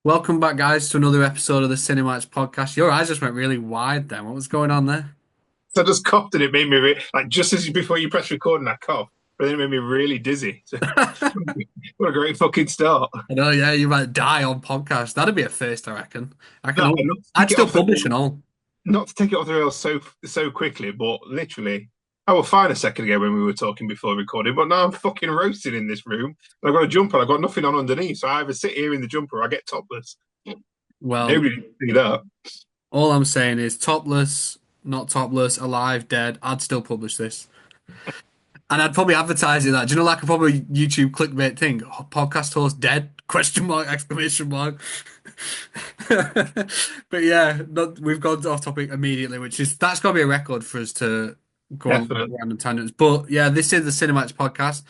Welcome back, guys, to another episode of the CineMatch podcast. Your eyes just went really wide then. What was going on there? So I just coughed and it made me like just as before you press record and I coughed, but then it made me really dizzy. So what a great fucking start. I know, yeah, you might die on podcast. That'd be a first, I reckon. No, not to I'd take it still off the publish and all. not to take it off the rails so quickly, but literally, I was fine a second ago when we were talking before recording, but now I'm fucking roasted in this room. And I've got a jumper, I've got nothing on underneath, so I either sit here in the jumper or I get topless. Well, Nobody can see that. all I'm saying is topless, not topless, alive, dead. I'd still publish this. And I'd probably advertise it that. Do you know, like a probably YouTube clickbait thing? Oh, podcast host dead? Question mark, exclamation mark. But yeah, we've gone off topic immediately, which is that's got to be a record for us to go on Definitely. random tangents. But yeah, this is the CineMatch podcast.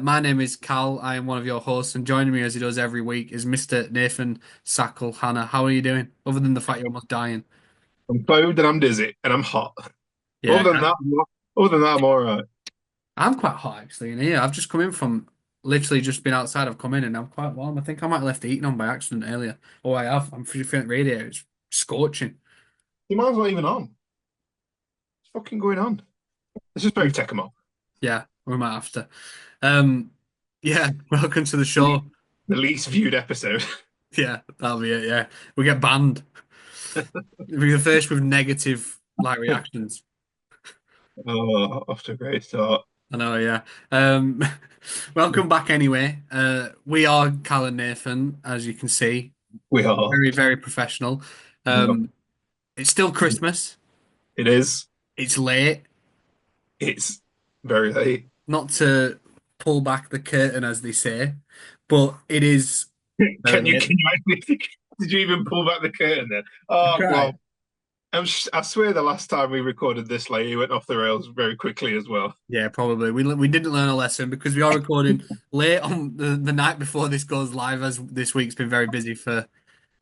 My name is Cal. I am one of your hosts, and joining me as he does every week is Mr. Nathan Sackle. Hannah, how are you doing? Other than the fact you're almost dying. I'm clothed and I'm dizzy and I'm hot. Yeah, Other than that, I'm all right. I'm quite hot actually in here. I've just come in from literally just been outside. I've come in and I'm quite warm. I think I might have left the heating on by accident earlier. Oh, I have. I'm feeling radiator. It's scorching. You might as well even on. What's fucking going on? Let's just both take them off. Yeah, we might have to. Um, yeah, welcome to the show. The least viewed episode. Yeah, that'll be it. Yeah, we get banned. We'll be the first with negative like reactions. Oh, off to a great start. I know. Yeah. Um, welcome back anyway. We are Cal and Nathan, as you can see, We are. very very professional. Yep. Um, it's still Christmas. It is. It's late. It's very late. Not to pull back the curtain, as they say, but it is very late. Can you actually, did you even pull back the curtain then? I Oh, tried. well, I swear the last time we recorded this late, it went off the rails very quickly as well. Yeah, probably. We didn't learn a lesson because we are recording late on the night before this goes live, as this week's been very busy for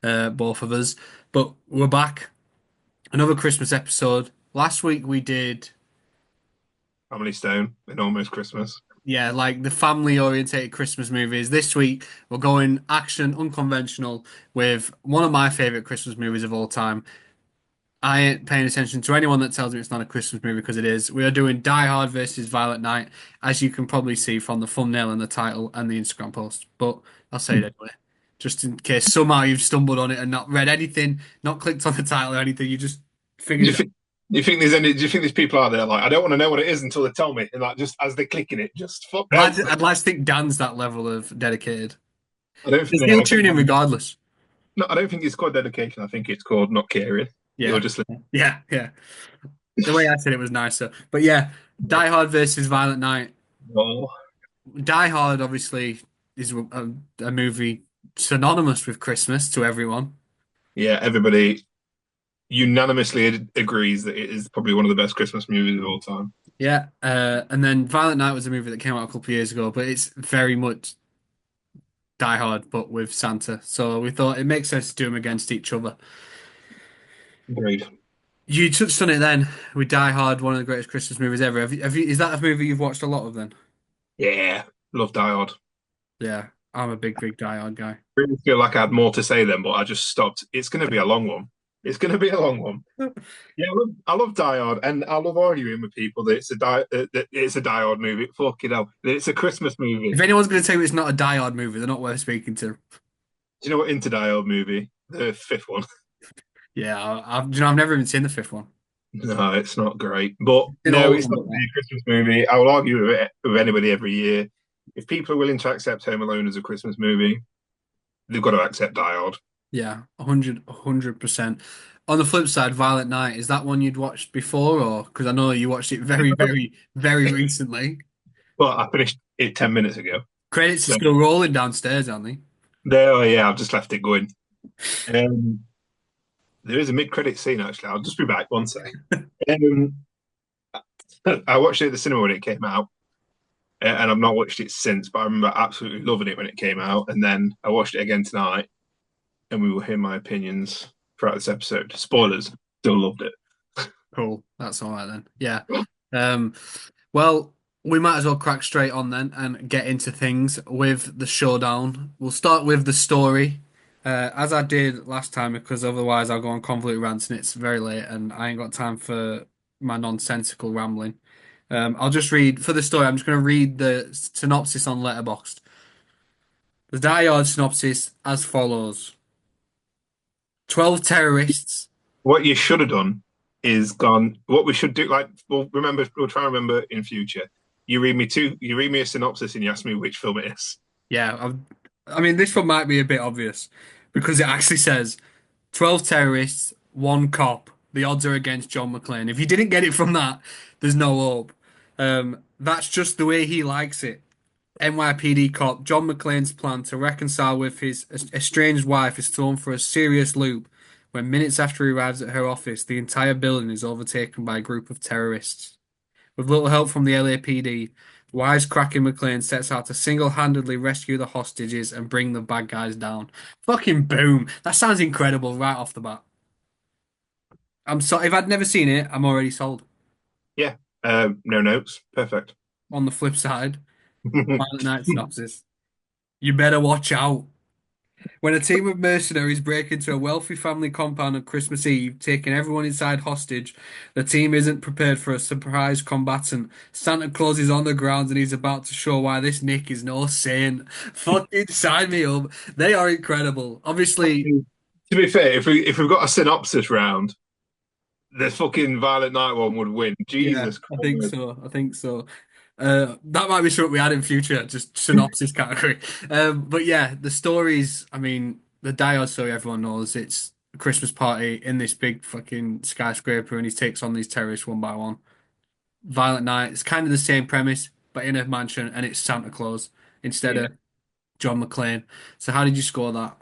both of us. But we're back. Another Christmas episode. Last week we did, Family Stone in Almost Christmas. yeah, like the family orientated Christmas movies. This week we're going action, unconventional with one of my favorite Christmas movies of all time. I ain't paying attention to anyone that tells me it's not a Christmas movie because it is. We are doing Die Hard versus Violent Night, as you can probably see from the thumbnail and the title and the Instagram post. But I'll say it anyway, just in case somehow you've stumbled on it and not read anything, not clicked on the title or anything. You just Do figured you it out. think, do you think there's people out there like, I don't want to know what it is until they tell me? And like, just as they're clicking it, just fuck out. I'd like to think Dan's that level of dedicated. I don't They think, still no, tune in regardless. no, I don't think it's called dedication. I think it's called not caring. You're Yeah, just yeah, yeah. The way I said it was nicer, but yeah, Die Hard versus Violent Night. oh, Die Hard obviously is a movie synonymous with Christmas to everyone. yeah, everybody unanimously agrees that it is probably one of the best Christmas movies of all time. Yeah, and then Violent Night was a movie that came out a couple of years ago, but it's very much Die Hard, but with Santa. So we thought it makes sense to do them against each other. Agreed. You touched on it then with Die Hard, one of the greatest Christmas movies ever. Is that a movie you've watched a lot of then? Yeah, love Die Hard. Yeah, I'm a big Die Hard guy. Really feel like I had more to say then, but I just stopped. It's going to be a long one. It's going to be a long one. Yeah, I love Die Hard, and I love arguing with people that it's a Die Hard movie. Fuck it up. It's a Christmas If movie. anyone's going to tell you it's not a Die Hard movie, they're not worth speaking to. Do you know what Into Die Hard movie? The fifth one. Yeah, I've never even seen the fifth one. No, it's not great. But In no, all of it's them, not but really a Christmas movie. I will argue with it with anybody every year. If people are willing to accept Home Alone as a Christmas movie, they've got to accept Die Hard. yeah, 100%. On the flip side, Violent Night, is that one you'd watched before, or because I know you watched it very recently? But I finished it 10 minutes ago. Credits are So still rolling downstairs, aren't they? there, oh yeah, I've just left it going. Um, there is a mid-credit scene actually. I'll just be back one sec. Um, I watched it at the cinema when it came out, and I've not watched it since. But I remember absolutely loving it when it came out, and then I watched it again tonight, and we will hear my opinions throughout this episode. Spoilers, still loved it. Cool. That's all right then. Yeah. Um, well, we might as well crack straight on then and get into things with the showdown. We'll start with the story. As I did last time, because otherwise I'll go on convoluted rants and it's very late and I ain't got time for my nonsensical rambling. I'll just read for the story. I'm just going to read the synopsis on Letterboxd. The Die Hard synopsis as follows: 12 terrorists. What you should have done is gone. What we should do, like, we'll remember, we'll try and remember in future. You read me a synopsis, and you ask me which film it is. Yeah, I mean, this one might be a bit obvious because it actually says 12 terrorists, one cop. The odds are against John McClane. If you didn't get it from that, there's no hope. That's just the way he likes it. NYPD cop John McClane's plan to reconcile with his estranged wife is thrown for a serious loop when minutes after he arrives at her office, the entire building is overtaken by a group of terrorists. With little help from the LAPD, wisecracking McClane sets out to single-handedly rescue the hostages and bring the bad guys down. Fucking boom! That sounds incredible right off the bat. I'm so if I'd never seen it, I'm already sold. Yeah. No notes. Perfect. On the flip side, Violent Night synopsis. You better watch out. When a team of mercenaries break into a wealthy family compound on Christmas Eve, taking everyone inside hostage, the team isn't prepared for a surprise combatant. Santa Claus is on the grounds and he's about to show why this Nick is no saint. Fucking sign me up. They are incredible. Obviously, To be fair, if we've got a synopsis round, the fucking Violent Night one would win. yeah, Jesus I think Christ. so. I think so. That might be something we add in future, just synopsis category. But yeah, the stories, I mean, the Die Hard story everyone knows. It's a Christmas party in this big fucking skyscraper and he takes on these terrorists one by one. Violent Night, it's kind of the same premise, but in a mansion and it's Santa Claus instead Yeah. of John McClane. So how did you score that?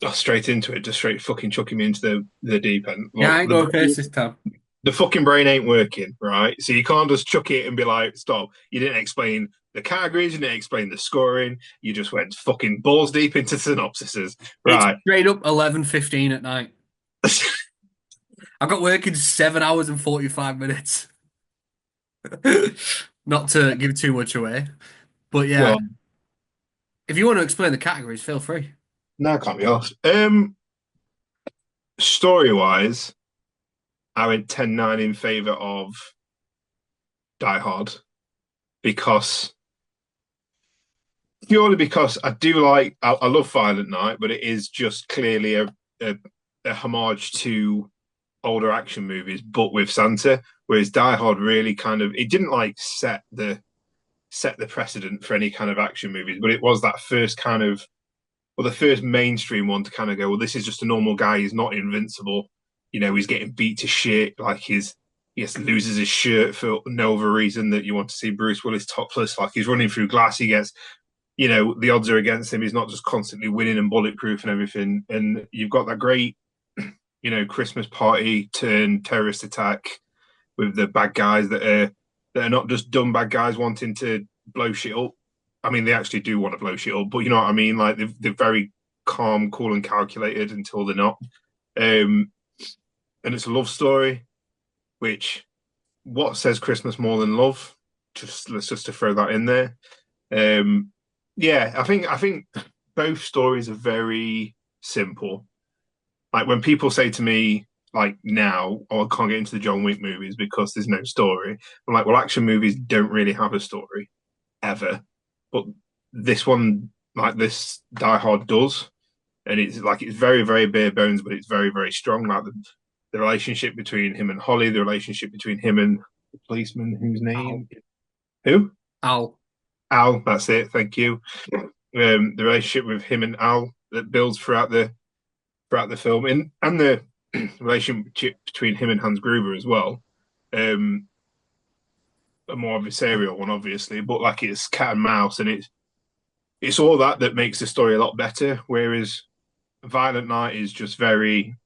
Oh, straight into it, just straight fucking chucking me into the deep end. Yeah, I Look, ain't going first this time. the fucking brain ain't working, right? So you can't just chuck it and be like, stop. You didn't explain the categories, you didn't explain the scoring. You just went fucking balls deep into synopsises, It's right? straight up 11:15 at night. I got work in 7 hours and 45 minutes. Not to give too much away, but yeah, Well, if you want to explain the categories, feel free. no, I can't be asked. Story wise, I went 10-9 in favor of Die Hard because purely because I love Violent Night, but it is just clearly a, a homage to older action movies, but with Santa. Whereas Die Hard really kind of it didn't like set the precedent for any kind of action movies, but it was that first kind of the first mainstream one to kind of go, well, this is just a normal guy. He's not invincible. You know, he's getting beat to shit. Like he just loses his shirt for no other reason that you want to see Bruce Willis topless. Like he's running through glass. He gets, you know, the odds are against him. He's not just constantly winning and bulletproof and everything. And you've got that great, you know, Christmas party turn terrorist attack with the bad guys that are not just dumb bad guys wanting to blow shit up. I mean, they actually do want to blow shit up, but you know what I mean. Like they're very calm, cool, and calculated until they're not. Um, and it's a love story, which what says Christmas more than love? Just let's just to throw that in there. Um, yeah, I think both stories are very simple. Like when people say to me, like now, oh, I can't get into the John Wick movies because there's no story. I'm like, well, action movies don't really have a story ever, but this one, like this Die Hard does, and it's like it's very, very bare bones, but it's very, very strong. Like the relationship between him and Holly, the relationship between him and the policeman, whose Al. name who Al. Al. That's it. Thank you. The relationship with him and Al that builds throughout the film, and the relationship between him and Hans Gruber as well. Um, a more adversarial one, obviously, but like it's cat and mouse, and it's all that makes the story a lot better. Whereas Violent Night is just very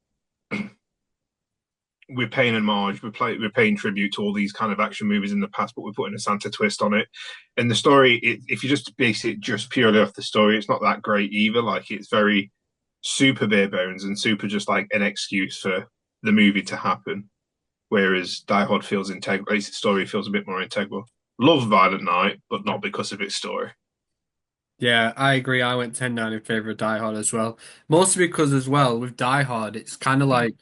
we're paying homage, we're paying tribute to all these kind of action movies in the past, but we're putting a Santa twist on it. And the story, if you just base it just purely off the story, it's not that great either. Like it's very super bare bones and super just like an excuse for the movie to happen. Whereas Die Hard feels integral, its story feels a bit more integral. Love Violent Night, but not because of its story. Yeah, I agree. I went 10-9 in favor of Die Hard as well. Mostly because as well with Die Hard, it's kind of like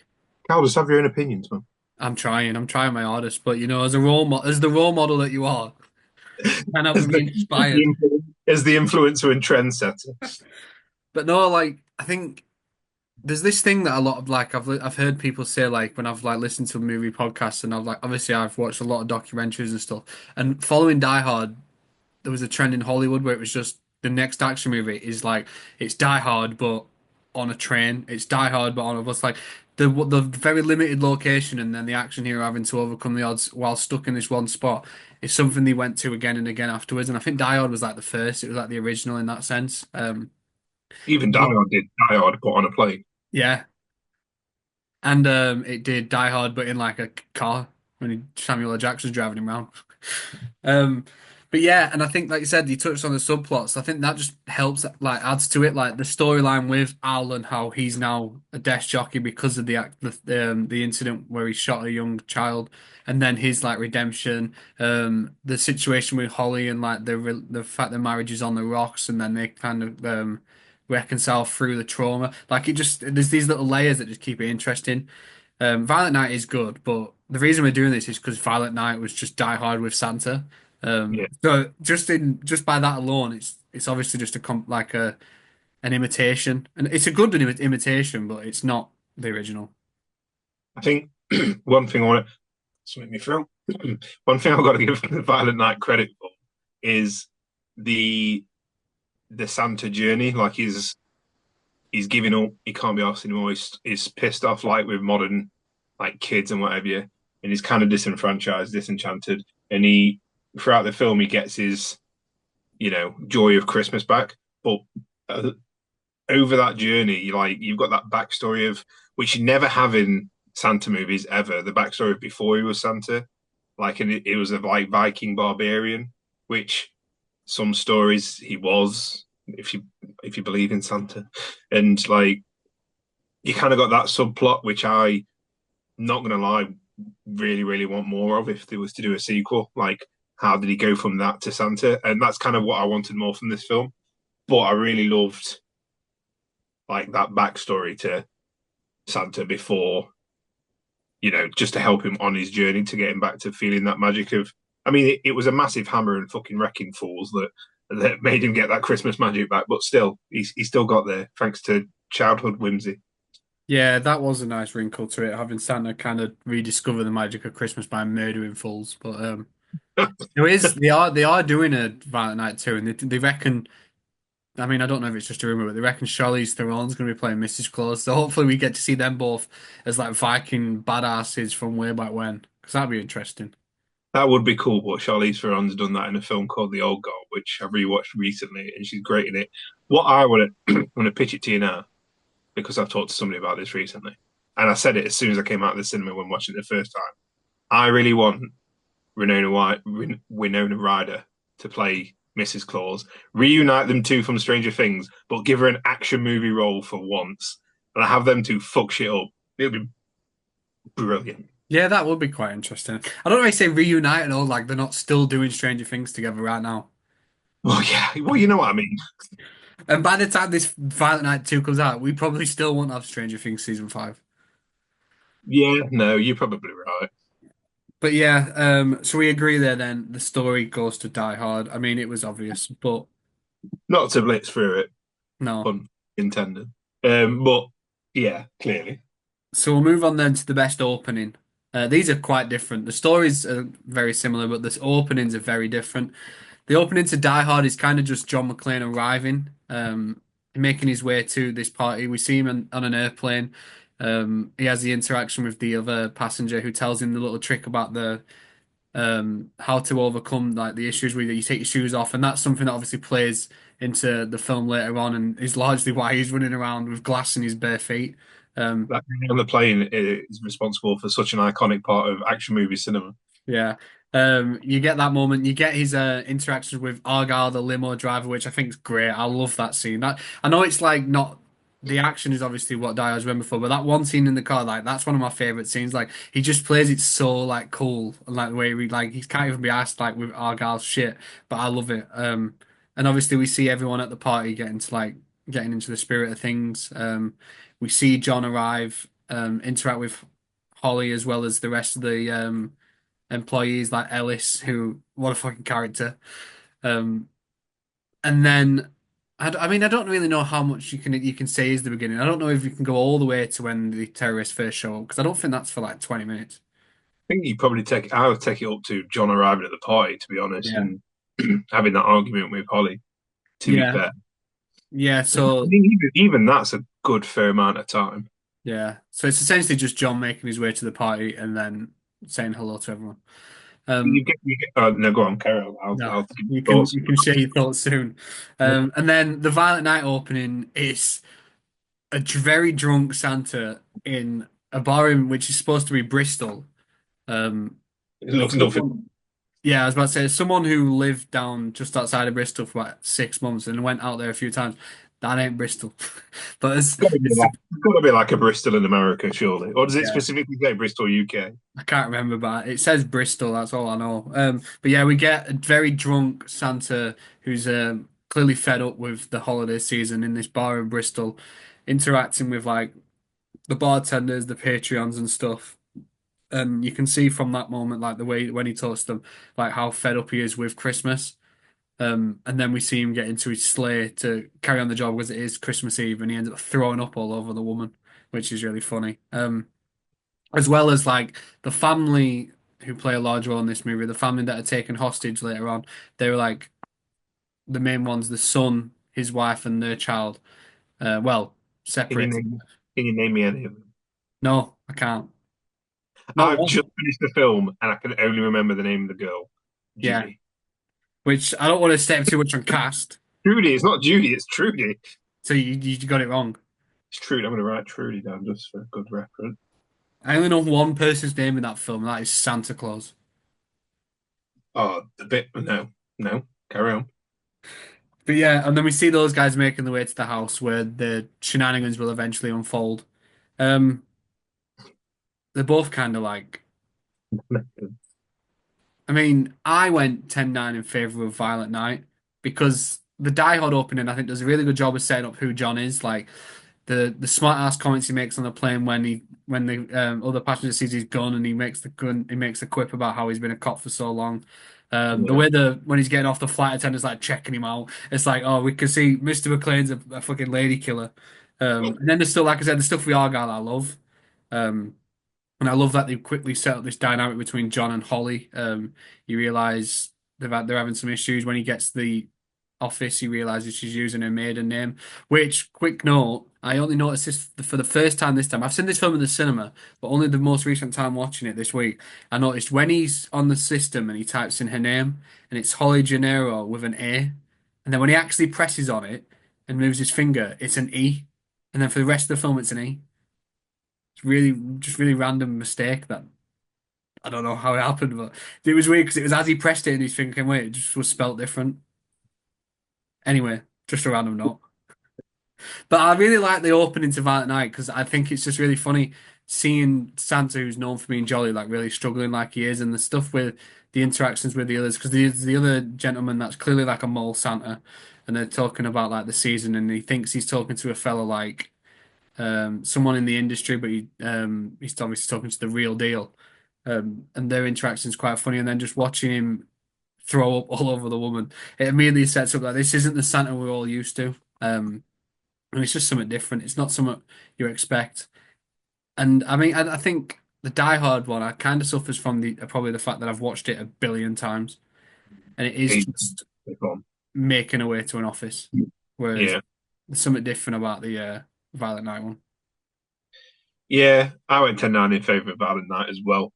Carl, just have your own opinions, man. I'm trying my hardest, but you know, as a as the role model that you are, you can't help As but be inspired. as the influencer and trendsetter. But no, like I think there's this thing that a lot of like I've heard people say like when I've like listened to movie podcasts and I've like obviously I've watched a lot of documentaries and stuff. And following Die Hard, there was a trend in Hollywood where it was just the next action movie is like it's Die Hard but on a train. It's Die Hard but on a bus. Like the very limited location and then the action hero having to overcome the odds while stuck in this one spot is something they went to again and again afterwards. And I think Die Hard was like the first. It was like the original in that sense. Even Die But Hard did Die Hard, but on a plane. yeah, and it did Die Hard but in like a car when Samuel L. Jackson's driving him around. Um, but yeah, and I think, like you said, you touched on the subplots. I think that just helps, like, adds to it, like the storyline with Al and how he's now a desk jockey because of the incident where he shot a young child, and then his like redemption, the situation with Holly and like the fact that marriage is on the rocks, and then they kind of reconcile through the trauma. Like it just there's these little layers that just keep it interesting. Violent Night is good, but the reason we're doing this is because Violent Night was just Die Hard with Santa. Yeah. So just by that alone, it's obviously just like a an imitation, and it's a good imitation, but it's not the original. I think one thing I want to make me throw. One thing I've got to give the Violent Night credit for is the the Santa journey. Like he's giving up. He can't be asked anymore. He's pissed off like with modern like kids and whatever. Yeah. And he's kind of disenfranchised, disenchanted. And he throughout the film he gets his joy of Christmas back. But uh, over that journey, like you've got that backstory of which you never have in Santa movies ever. The backstory of before he was Santa, like and it was a like Viking barbarian, which some stories he was, if you believe in Santa, and like you kind of got that subplot, which I not gonna lie, really want more of if there was to do a sequel. Like how did he go from that to Santa? And that's kind of what I wanted more from this film. But I really loved like that backstory to Santa before, just to help him on his journey to get him back to feeling that magic of. I mean, it was a massive hammer and fucking wrecking fools that made him get that Christmas magic back. But still, he still got there thanks to childhood whimsy. Yeah, that was a nice wrinkle to it, having Santa kind of rediscover the magic of Christmas by murdering fools. But there is they are doing a Violent Night too, and they reckon. I mean, I don't know if it's just a rumor, but they reckon Charlize Theron's going to be playing Mrs. Claus. So hopefully we get to see them both as like Viking badasses from way back when, because that'd be interesting. That would be cool, but Charlize Theron's done that in a film called The Old Guard, which I've rewatched recently, and she's great in it. What I want to want to pitch it to you now, because I've talked to somebody about this recently, and I said it as soon as I came out of the cinema when watching it the first time. I really want Winona Ryder to play Mrs. Claus, reunite them two from Stranger Things, but give her an action movie role for once, and I have them two fuck shit up. It would be brilliant. Yeah, that would be quite interesting. I don't know if I say reunite and all, like they're not still doing Stranger Things together right now. Well, yeah, well, you know what I mean. And by the time this Violent Night 2 comes out, we probably still won't have Stranger Things season 5. Yeah, no, you're probably right. But yeah, so we agree there then. The story goes to Die Hard. I mean, it was obvious, but Not to blitz through it, no. pun intended. But yeah, clearly. So we'll move on then to the best opening. These are quite different. The stories are very similar, but the openings are very different. The opening to Die Hard is kind of just John McClane arriving, making his way to this party. We see him on an airplane. He has the interaction with the other passenger who tells him the little trick about the how to overcome like the issues where you take your shoes off, and that's something that obviously plays into the film later on, and is largely why he's running around with glass in his bare feet. Um, That guy on the plane is responsible for such an iconic part of action movie cinema. Yeah. You get that moment. You get his interactions with Argyle, the limo driver, which I think is great. I love that scene. That I know it's like not the action is obviously what Die Hard's remembered for, but that one scene in the car, like that's one of my favorite scenes. Like he just plays it so like cool, and like the way he like he can't even be asked like with Argyle's shit, but I love it. And obviously we see everyone at the party getting into the spirit of things. We see John arrive, interact with Holly as well as the rest of the employees like Ellis, who what a fucking character. Um, and then I mean I don't really know how much you can say is the beginning. I don't know if you can go all the way to when the terrorists first show up because I don't think that's for like 20 minutes. I think you probably take I would take it up to John arriving at the party, to be honest, Yeah. and having that argument with Holly. To be Yeah. fair, Yeah. I So think even that's a good fair amount of time. yeah. So it's essentially just John making his way to the party and then saying hello to everyone. Um, Oh, no, go on, Carol. no, I'll give you you can thoughts. you can share your thoughts soon. And then the Violent Night opening is a very drunk Santa in a bar in which is supposed to be Bristol. Um, It looks nothing. someone, yeah, I was about to say someone who lived down just outside of Bristol for about 6 months and went out there a few times. That ain't Bristol, but It's got to be like a Bristol in America, surely. Or does it yeah. specifically say Bristol, UK? I can't remember, but it says Bristol. That's all I know. But yeah, we get a very drunk Santa who's clearly fed up with the holiday season in this bar in Bristol, interacting with like the bartenders, the Patreons, and stuff. And you can see from that moment, like the way when he talks to them, like how fed up he is with Christmas. And then we see him get into his sleigh to carry on the job because it is Christmas Eve, and he ends up throwing up all over the woman, which is really funny. As well as like the family who play a large role in this movie, the family that are taken hostage later on, they were like the main ones, the son, his wife, and their child. Well, Can you separated. name Can you name me any of them? No, I can't. Not I've just one. finished the film and I can only remember the name of the girl, Yeah, Judy. which I don't want to step too much on cast, Trudy. It's not Judy. It's Trudy. so you got it wrong. It's Trudy. I'm going to write Trudy down just for a good reference. I only know one person's name in that film, and that is Santa Claus. Oh, the bit. No, no. Carry on. But yeah, and then we see those guys making their way to the house where the shenanigans will eventually unfold. Um, they're both kind of like I mean, I went 10-9 in favor of Violent Night because the Die Hard opening, I think, does a really good job of setting up who John is. Like the smart ass comments he makes on the plane when the other passenger sees his gun and he makes a quip about how he's been a cop for so long. The Yeah. way when he's getting off the flight attendant's like checking him out, it's like, oh, we can see Mr. McClane's a fucking lady killer. And then there's still, like I said, the stuff with Argyle I love. Um, and I love that they quickly set up this dynamic between John and Holly. You realize they're having some issues when he gets to the office. He realizes she's using her maiden name. Which, quick note, I only noticed this for the first time this time. I've seen this film in the cinema, but only the most recent time watching it this week. I noticed when he's on the system and he types in her name, and it's Holly Gennaro with an A, and then when he actually presses on it and moves his finger, it's an E, and then for the rest of the film, it's an E. It's really just really random mistake that I don't know how it happened, but it was weird because it was as he pressed it and his finger came away, it just was spelt different. Anyway, just a random note. But I really like the opening to Violent Night because I think it's just really funny seeing Santa, who's known for being jolly, like really struggling like he is, and the stuff with the interactions with the others. Because the other gentleman that's clearly like a mole Santa, and they're talking about like the season, and he thinks he's talking to a fellow like someone in the industry, but he's obviously talking to the real deal. And their interaction's quite funny, and then just watching him throw up all over the woman, it immediately sets up that this isn't the Santa we're all used to. And it's just something different. It's not something you expect. And I mean, I think the Die Hard one, I kind of suffers from the probably the fact that I've watched it a billion times, and it is He's just gone. making a way to an office. Whereas Yeah. there's something different about the Violent Night one. Yeah, I went 10-9 in favour of Violent Night as well.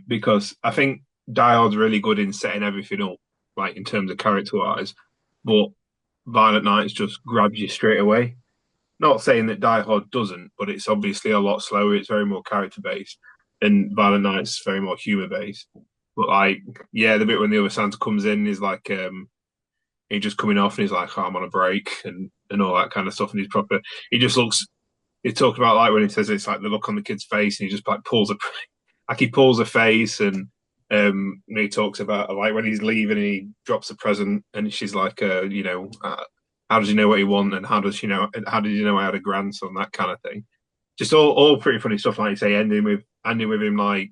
Because I think Die Hard's really good in setting everything up, like in terms of character wise, but Violent Night just grabs you straight away. Not saying that Die Hard doesn't, but it's obviously a lot slower. It's very more character based, and Violent Night's very more humor based. But like, yeah, the bit when the other Santa comes in is like, he just coming off and he's like, oh, I'm on a break and all that kind of stuff, and he's proper. He just looks. He talked about like when he says it's like the look on the kid's face, and he just like pulls a like he pulls a face, and he talks about like when he's leaving, and he drops a present, and she's like, how does he know what he want, and how did you know I had a grandson, that kind of thing. Just all pretty funny stuff, like you say, ending with him like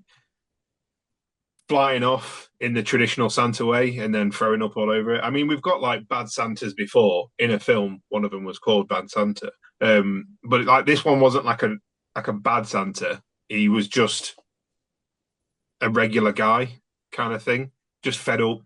flying off in the traditional Santa way and then throwing up all over it. I mean, we've got like bad Santas before in a film. One of them was called Bad Santa, but like this one wasn't like a bad Santa. He was just a regular guy kind of thing, just fed up.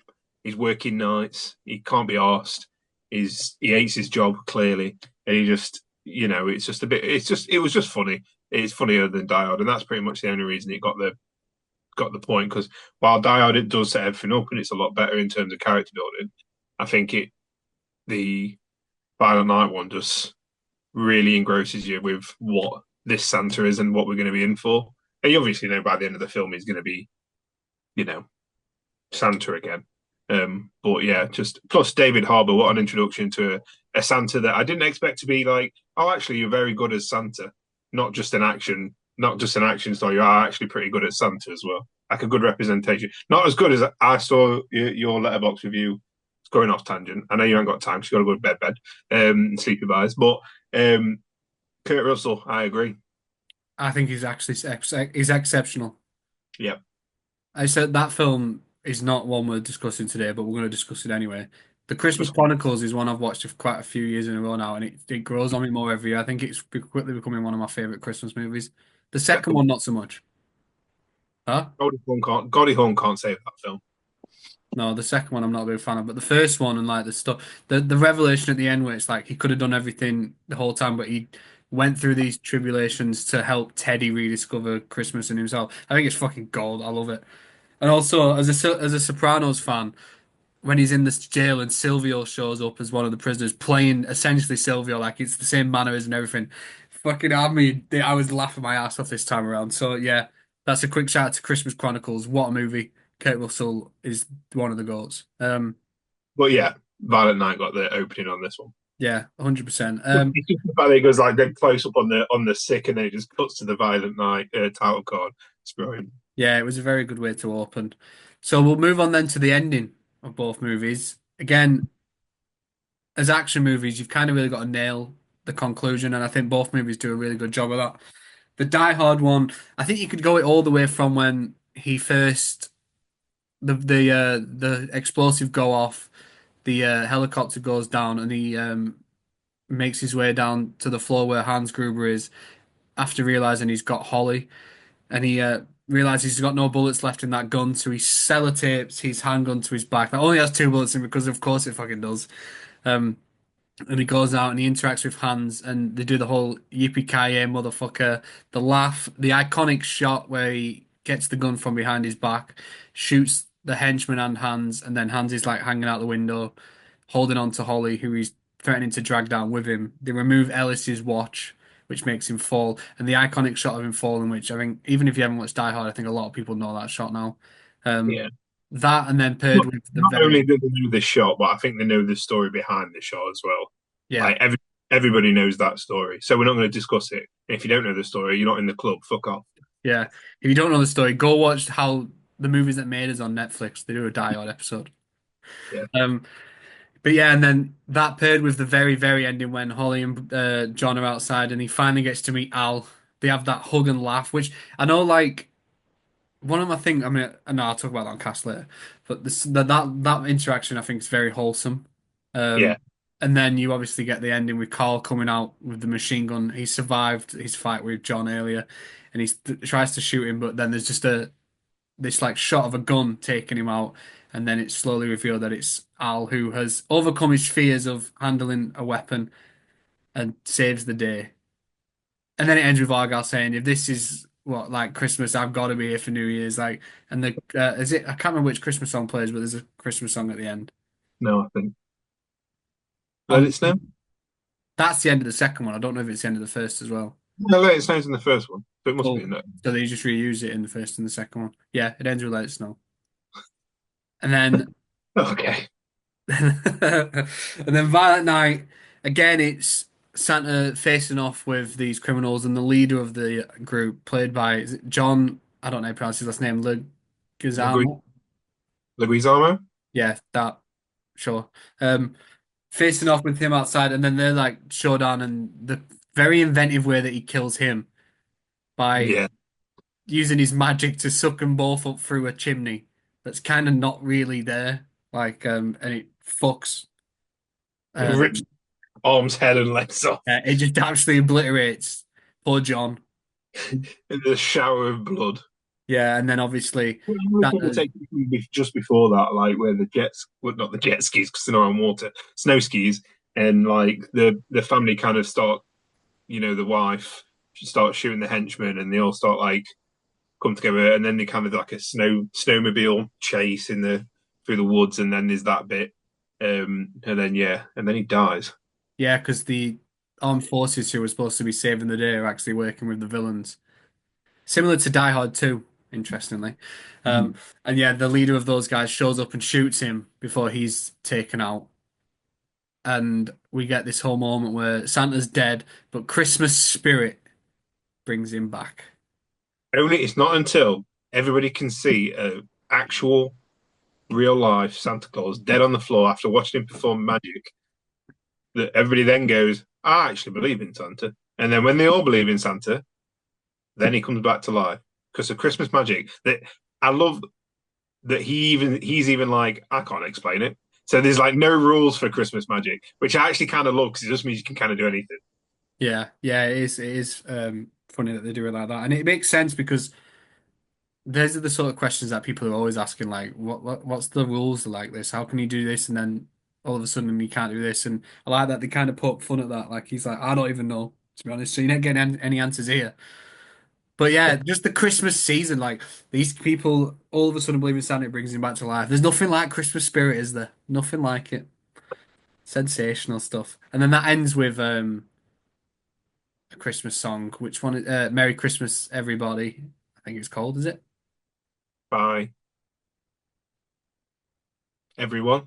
He's working nights. He can't be arsed. He hates his job clearly, and he just it's just a bit. It was just funny. It's funnier than Die Hard, and that's pretty much the only reason it got the point. Because while Die Hard it does set everything up, and it's a lot better in terms of character building, I think the Violent Night one just really engrosses you with what this Santa is and what we're going to be in for. And you obviously know by the end of the film he's going to be, you know, Santa again. But yeah, just plus David Harbour, what an introduction to a Santa that I didn't expect to be like, oh, actually, you're very good as Santa, not just an action star. You are actually pretty good at Santa as well, like a good representation. Not as good as I saw your letterbox review. It's going off tangent. I know you haven't got time. 'Cause you got to go to bed, sleepy buys. But Kurt Russell, I agree. I think he's actually he's exceptional. Yeah, I said that film is not one we're discussing today, but we're going to discuss it anyway. The Christmas just Chronicles is one I've watched for quite a few years in a row now, and it grows on me more every year. I think it's quickly becoming one of my favorite Christmas movies. The second second. one, not so much. Huh? Goldie Hawn can't save that film. No, the second one I'm not a big fan of, but the first one and like the stuff, the revelation at the end where it's like he could have done everything the whole time, but he went through these tribulations to help Teddy rediscover Christmas and himself. I think it's fucking gold. I love it. And also, as a Sopranos fan, when he's in this jail and Silvio shows up as one of the prisoners, playing essentially Silvio, like it's the same manners and everything. Fucking had me. I was laughing my ass off this time around. So yeah, that's a quick shout out to Christmas Chronicles. What a movie! Kurt Russell is one of the goats. But yeah, Violent Night got the opening on this one. Yeah, 100%. It's just the fact that it goes like then close up on the sick, and then it just cuts to the Violent Night title card. It's brilliant. Yeah, it was a very good way to open. So we'll move on then to the ending of both movies. Again, as action movies, you've kind of really got to nail the conclusion, and I think both movies do a really good job of that. The Die Hard one, I think you could go it all the way from when he first the explosive go off, the helicopter goes down, and he makes his way down to the floor where Hans Gruber is after realizing he's got Holly, and he realizes he's got no bullets left in that gun, so he sellotapes his handgun to his back. That only has two bullets in because of course it fucking does. Um, and he goes out and he interacts with Hans, and they do the whole yippee-ki-yay motherfucker, the laugh, the iconic shot where he gets the gun from behind his back, shoots the henchman and Hans, and then Hans is like hanging out the window, holding on to Holly, who he's threatening to drag down with him. They remove Ellis's watch, which makes him fall, and the iconic shot of him falling, which I think even if you haven't watched Die Hard, I think a lot of people know that shot now. Um, Yeah. that and then paired Not, with the not only very do they know the shot, but I think they know the story behind the shot as well. yeah. Like everybody knows that story, so we're not going to discuss it. If you don't know the story, you're not in the club. Fuck off. Yeah. If you don't know the story, go watch how the movies that made us on Netflix. They do a Die Hard episode. Yeah, Um, but yeah, and then that paired with the very, very ending when Holly and John are outside and he finally gets to meet Al. They have that hug and laugh, which I know, like, one of my things, I mean, I know I'll talk about that on cast later, but that interaction I think is very wholesome. yeah, Um, and then you obviously get the ending with Carl coming out with the machine gun. He survived his fight with John earlier, and tries to shoot him, but then there's just this like shot of a gun taking him out, and then it's slowly revealed that it's Al who has overcome his fears of handling a weapon and saves the day. And then it ends with Argyle saying, "If this is what like Christmas, I've got to be here for New Year's." Like, and the is it? I can't remember which Christmas song plays, but there's a Christmas song at the end. no, I think Let Um, It Snow. that's the end of the second one. I don't know if it's the end of the first as well. No, Let It Snow's in the first one, so it must be Cool. in that. So they just reuse it in the first and the second one. Yeah, it ends with "Let It Snow," and then Okay. and then Violet Night, again, it's Santa facing off with these criminals, and the leader of the group, played by is it John, I don't know how to pronounce his last name, Gazamo. Leguizamo? Yeah, that sure. Um, Facing off with him outside, and then they're like showdown, and the very inventive way that he kills him by Yeah. using his magic to suck them both up through a chimney that's kind of not really there. And it fucks. It rips Um, arms, head, and legs off. it just absolutely obliterates poor John. In the shower of blood. Yeah, and then obviously We'll Santa's. take it just before that, like where the jets, well, not the jet skis because they're not on water, snow skis, and like the family kind of start, the wife starts shooting the henchmen, and they all start like come together, and then they kind of like a snowmobile chase in the through the woods, and then there's that bit, and then yeah, and then he dies. Yeah, because the armed forces who were supposed to be saving the day are actually working with the villains. Similar to Die Hard 2, interestingly. Um, Mhm. and yeah, the leader of those guys shows up and shoots him before he's taken out. And we get this whole moment where Santa's dead, but Christmas spirit brings him back. Only it's not until everybody can see a actual real life Santa Claus dead on the floor after watching him perform magic that everybody then goes, I actually believe in Santa. And then when they all believe in Santa, then he comes back to life because of Christmas magic. That I love that he's even like I can't explain it. So there's like no rules for Christmas magic, which I actually kind of love because it just means you can kind of do anything. Yeah, yeah, it is funny that they do it like that. And it makes sense because those are the sort of questions that people are always asking, like, what's the rules like this? How can you do this and then all of a sudden you can't do this? And I like that they kind of poke fun at that. Like he's like, I don't even know, to be honest. So you're not getting any answers here. But yeah, just the Christmas season, like these people all of a sudden believe in Santa, it brings him back to life. There's nothing like Christmas spirit, is there? Nothing like it. Sensational stuff. And then that ends with a Christmas song. Which one? Merry Christmas, Everybody. I think it's called, is it? Bye, everyone.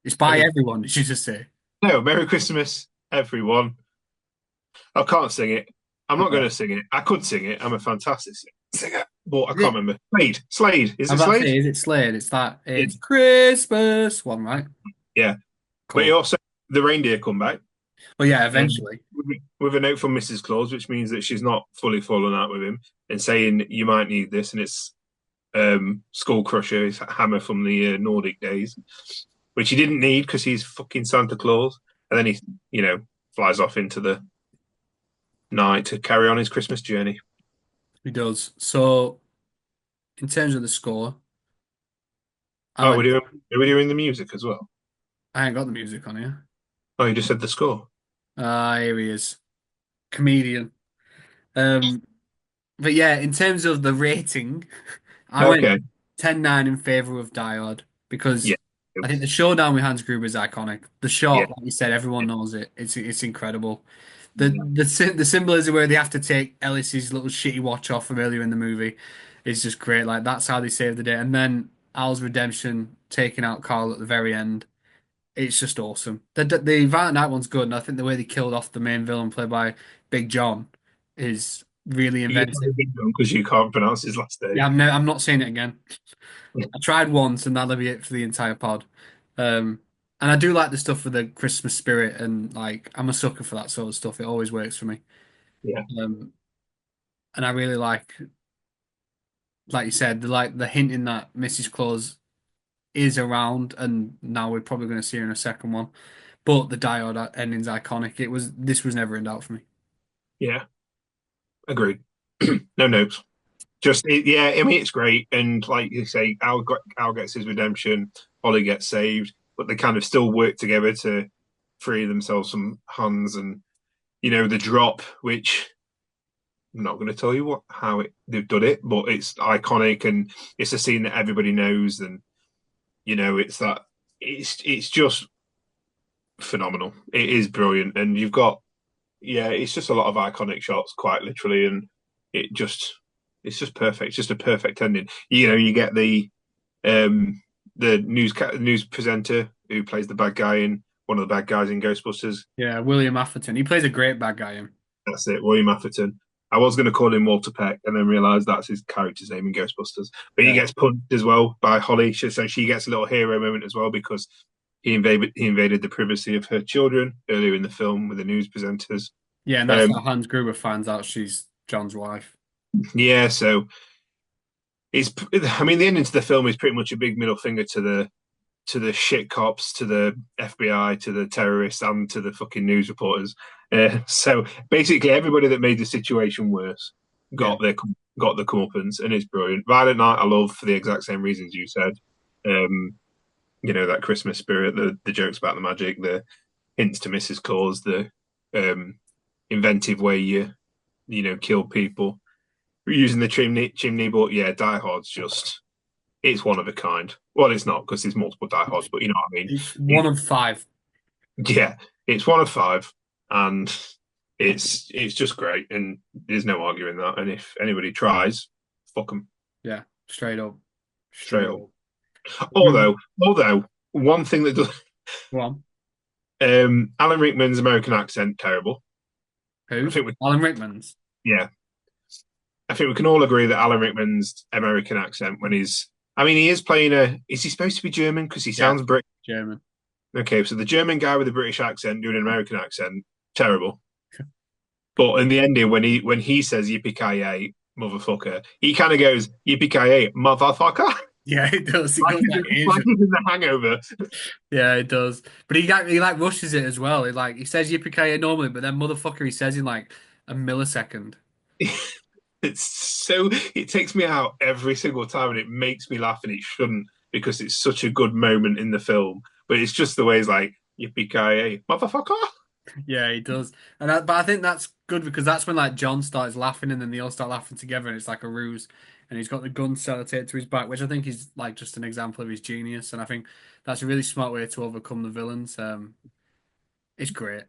It's by Uh, everyone, did you just say? no, Merry Christmas, everyone. I can't sing it. I'm not going Okay. to sing it. I could sing it. I'm a fantastic singer, but I Is can't it? remember. Slade. Slade. Is I'm it about to Slade? say, is it Slade? It's that. Yeah. It's Christmas one, right? Yeah. But he Cool. also the reindeer come back. Well, yeah, And eventually. with a note from Mrs. Claus, which means that she's not fully fallen out with him, and saying you might need this, and it's Skull Crusher, his hammer from the Nordic days, which he didn't need because he's fucking Santa Claus, and then he, flies off into the night to carry on his Christmas journey. He does. So, in terms of the score, I Oh, went. we're doing the music as well. I ain't got the music on here. Oh, you just said the score. Ah, here he is. Comedian. Um, but yeah, in terms of the rating, I went Okay. 10-9 in favor of Die Hard because Yeah. I think the showdown with Hans Gruber is iconic. The Yeah. shot, like you said, everyone knows it. It's incredible. The symbolism where they have to take Ellis's little shitty watch off from earlier in the movie is just great. Like that's how they save the day. And then Al's redemption, taking out Carl at the very end. It's just awesome. The Violent Night one's good, and I think the way they killed off the main villain played by Big John is really You inventive. because you can't pronounce his last Yeah, name. I'm not saying it again. I tried once, and that'll be it for the entire pod. Um, and I do like the stuff with the Christmas spirit, and like I'm a sucker for that sort of stuff. It always works for me. Yeah. Um, and I really like you said, the hinting that Mrs. Claus is around, and now we're probably going to see her in a second one. But the diode ending's iconic. This was never in doubt for me. Yeah. Agreed. No notes. Yeah, I mean it's great, and like you say, Al gets his redemption, Ollie gets saved, but they kind of still work together to free themselves from Hans, and the drop, which I'm not going to tell you how they've done it, but it's iconic, and it's a scene that everybody knows, and it's that it's just phenomenal. It is brilliant, and you've got it's just a lot of iconic shots, quite literally, and it just it's just perfect. It's just a perfect ending. You get um the news presenter who plays the bad guy in one of the bad guys in Ghostbusters. Yeah, William Atherton. He plays a great bad guy in. That's it, William Atherton. I was going to call him Walter Peck, and then realised that's his character's name in Ghostbusters. But he Yeah. gets punched as well by Holly, so she gets a little hero moment as well because he invaded the privacy of her children earlier in the film with the news presenters. Yeah, and that's Um, how Hans Gruber finds out she's John's wife. yeah, so it's I mean the ending to the film is pretty much a big middle finger to the shit cops, to the FBI, to the terrorists, and to the fucking news reporters. So basically, everybody that made the situation worse Yeah. got their got the comeuppance, and it's brilliant. Violent Night, I love for the exact same reasons you said. Um, that Christmas spirit, the jokes about the magic, the hints to Mrs. Claus, the um, inventive way you kill people using the chimney. But yeah, Die Hard's just it's one of a kind. Well, it's not because there's multiple diehards, but you know what I mean. It's one It, of five. yeah, it's one of five, and it's just great, and there's no arguing that. And if anybody tries, fuck them Yeah, straight up. straight Straight up. up. Although one thing that does, Go on. Alan Rickman's American accent terrible. I Who's? think we Alan Rickman's. yeah, I think we can all agree that Alan Rickman's American accent when he's I mean he is playing a is he supposed to be German because he Yeah, sounds British. German. Okay, so the German guy with the British accent doing an American accent, terrible. But in the ending, when he says "yippee ki yay, motherfucker," he kind of goes "yippee ki yay, motherfucker," Yeah, it does. It like goes he's, like like Asian. he's in The Hangover. Yeah, it does. But he like rushes it as well. He says yippee normally, but then motherfucker he says in like a millisecond. It's so it takes me out every single time, and it makes me laugh, and it shouldn't because it's such a good moment in the film. But it's just the way he's like "yippee ki yay, motherfucker." Yeah, he does. But I think that's good because that's when like John starts laughing and then they all start laughing together and it's like a ruse. And he's got the gun sellotaped to his back, which I think is like just an example of his genius. And I think that's a really smart way to overcome the villains. It's great.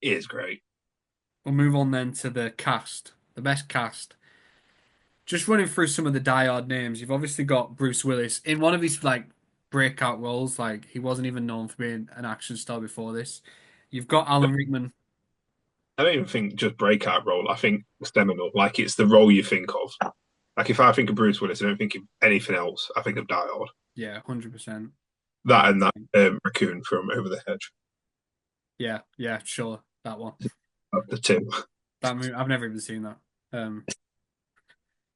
It is great. We'll move on then to the cast, the best cast. Just running through some of the die-hard names. You've obviously got Bruce Willis in one of his like breakout roles. Like he wasn't even known for being an action star before this. You've got Alan Rickman. I don't even think just breakout role. I think seminal. Like it's the role you think of. Like if I think of Bruce Willis, I don't think of anything else. I think of Die Hard. Yeah, 100%. That and that raccoon from Over the Hedge. Yeah, yeah, sure. That one. The two. That movie, I've never even seen that. Um,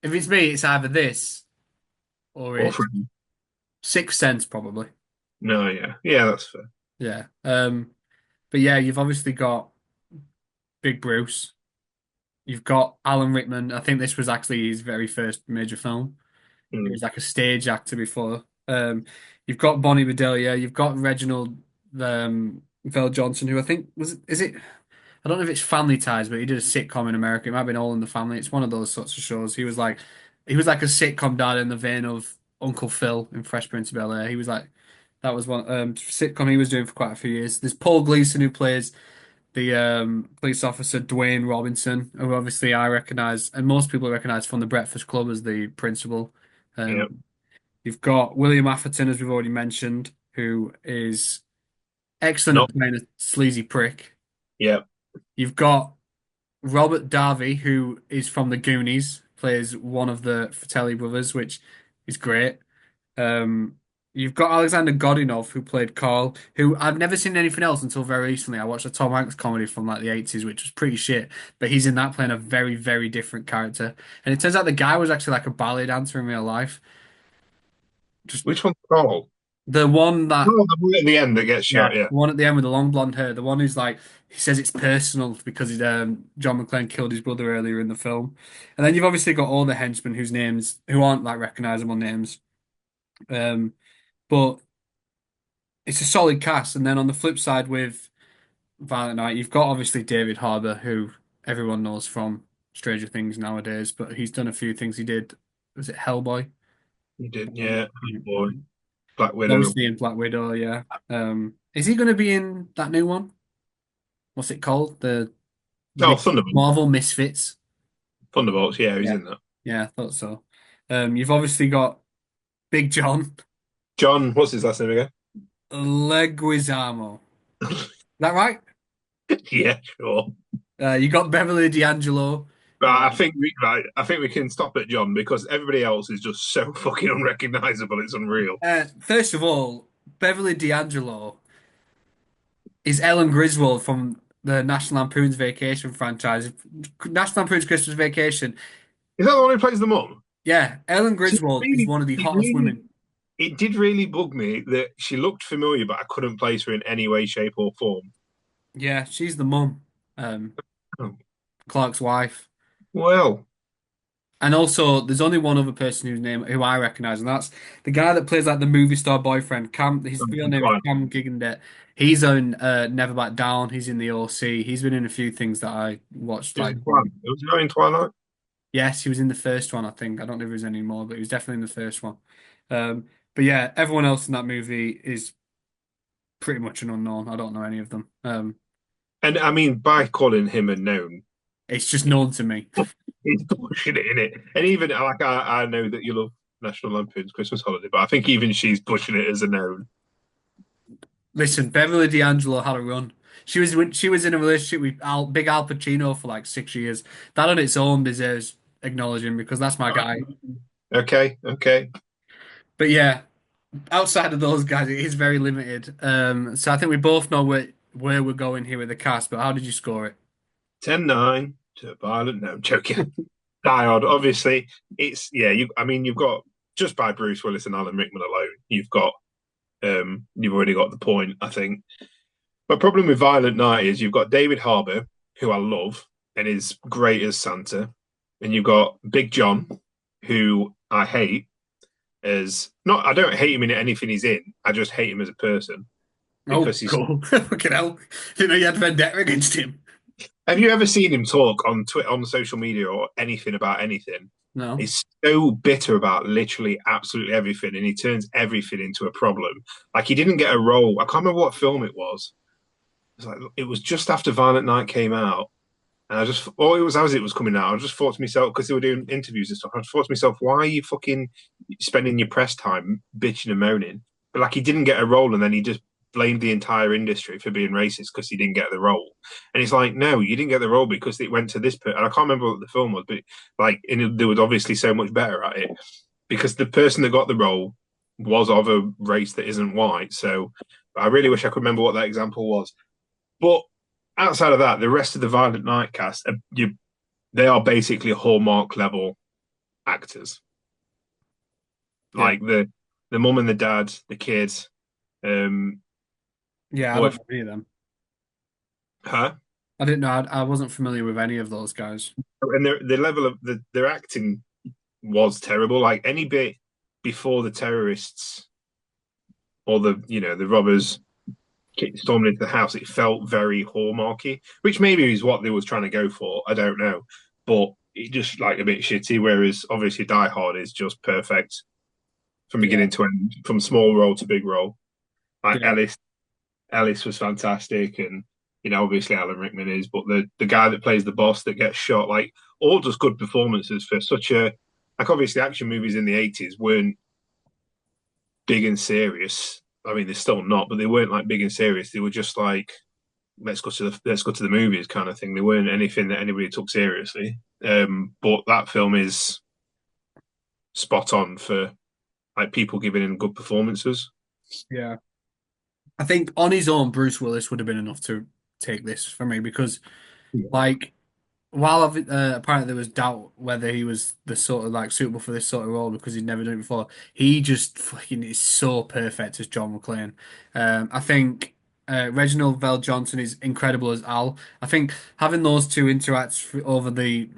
if it's me, it's either this or Or it's from Sixth Sense, probably. no, yeah, yeah, that's fair. Yeah. But yeah, you've obviously got Big Bruce. You've got Alan Rickman. I think this was actually his very first major film. He Mm. was like a stage actor before. You've got Bonnie Bedelia. You've got Reginald Vell Johnson, who I think is it? I don't know if it's Family Ties, but he did a sitcom in America. It might have been All in the Family. It's one of those sorts of shows. He was like a sitcom dad in the vein of Uncle Phil in Fresh Prince of Bel-Air. He was like that was one sitcom he was doing for quite a few years. There's Paul Gleason who plays the police officer Dwayne Robinson, who obviously I recognize and most people recognize from The Breakfast Club as the principal. Yeah, Um, you've got William Atherton, as we've already mentioned, who is excellent not at playing a sleazy prick. yeah, You've got Robert Darby, who is from the Goonies, plays one of the Fratelli brothers, which is great. Um, you've got Alexander Godunov, who played Carl, who I've never seen anything else until very recently. I watched a Tom Hanks comedy from like the 80s, which was pretty shit, but he's in that playing a very, very different character. And it turns out the guy was actually like a ballet dancer in real life. Just which one's Carl? the one that Oh, the one at the end that gets Yeah, shot. Yeah, the one at the end with the long blonde hair, the one who's like he says it's personal because John McClane killed his brother earlier in the film, and then you've obviously got all the henchmen whose names who aren't like recognizable names, um, but it's a solid cast. And then on the flip side with Violent Night, you've got obviously David Harbour, who everyone knows from Stranger Things nowadays, but he's done a few things. He did, was it Hellboy? you did. Um, Yeah, boy, Black Widow. Obviously in Black Widow, yeah. Is he going to be in that new one? What's it called? The Oh, Thunderbolt. Marvel Misfits. Thunderbolts. Yeah, he's Yeah. in that. Yeah, I thought so. You've obviously got Big John John, what's his last name again? Leguizamo. Is that right? Yeah, sure. You got Beverly D'Angelo, But I Um, think I think we can stop at John because everybody else is just so fucking unrecognizable. It's unreal. first of all, Beverly D'Angelo is Ellen Griswold from the National Lampoon's Vacation franchise. National Lampoon's Christmas Vacation. Is that the one who plays the mum? Yeah, Ellen See, Griswold is really, one of the it hottest really, women. it did really bug me that she looked familiar, but I couldn't place her in any way, shape, or form. Yeah, she's the mum, um, Oh, Clark's wife. well, And also, there's only one other person who I recognize, and that's the guy that plays like the movie star boyfriend. Cam, his real name is McClane. Cam Gigandet. He's on Never Back Down. He's in the OC. He's been in a few things that I watched. It was Like, in Twilight. It was not in Twilight. yes, he was in the first one. I think I don't know if he was any more, but he was definitely in the first one. But yeah, everyone else in that movie is pretty much an unknown. I don't know any of them. And I mean, by calling him a known, It's just known to me. he's pushing it in it. And even like I know that you love National Lampoon's Christmas Holiday, but I think even she's pushing it as a known. Listen, Beverly D'Angelo had a run. She was in a relationship with Big Al Pacino for like 6 years. That on its own deserves acknowledging because that's my guy. Okay, okay. But yeah, outside of those guys, it is very limited. So I think we both know where we're going here with the cast. But how did you score it? 10-9 to Violent. No, I'm joking. Die Hard. Obviously, it's yeah. You, I mean, you've got just by Bruce Willis and Alan Rickman alone, you've already got the point. I think. My problem with Violent Night is you've got David Harbour, who I love and is great as Santa, and you've got Big John, who I hate as not. I don't hate him in anything he's in. I just hate him as a person Oh, because he's. cool. Fucking hell. Didn't know you had vendetta against him. Have you ever seen him talk on Twitter, on social media, or anything about anything? No. He's so bitter about literally absolutely everything, and he turns everything into a problem. Like he didn't get a role. I can't remember what film it was. It was just after Violent Night came out, and I just, or it was as it was coming out. I just thought to myself because they were doing interviews and stuff. I just thought to myself, why are you fucking spending your press time bitching and moaning? But like he didn't get a role, and then he just blamed the entire industry for being racist because he didn't get the role. And it's like, no, you didn't get the role because it went to this. And I can't remember what the film was, but like, and they were obviously so much better at it because the person that got the role was of a race that isn't white. So I really wish I could remember what that example was. But outside of that, the rest of the Violent Night cast, they are basically Hallmark level actors. Yeah. Like the mum and the dad, the kids, um, Yeah, I don't boyfriend, know any of them. her, I didn't know. I wasn't familiar with any of those guys. and the level of their acting was terrible. Like any bit before the terrorists or the robbers storming into the house, it felt very Hallmarky, which maybe is what they was trying to go for. I don't know, but it just like a bit shitty. Whereas obviously Die Hard is just perfect from Yeah. beginning to end, from small role to big role. Like Yeah. Ellis was fantastic, and obviously Alan Rickman is, but the guy that plays the boss that gets shot, like all just good performances for such a like obviously action movies in the 80s weren't big and serious. I mean, they're still not, but they weren't like big and serious. They were just like let's go to the movies kind of thing. They weren't anything that anybody took seriously. But that film is spot on for like people giving in good performances. Yeah. I think on his own, Bruce Willis would have been enough to take this for me because, like, while apparently there was doubt whether he was the sort of like suitable for this sort of role because he'd never done it before, he just fucking is so perfect as John McClane. I think Reginald Vell Johnson is incredible as Al. I think having those two interact over the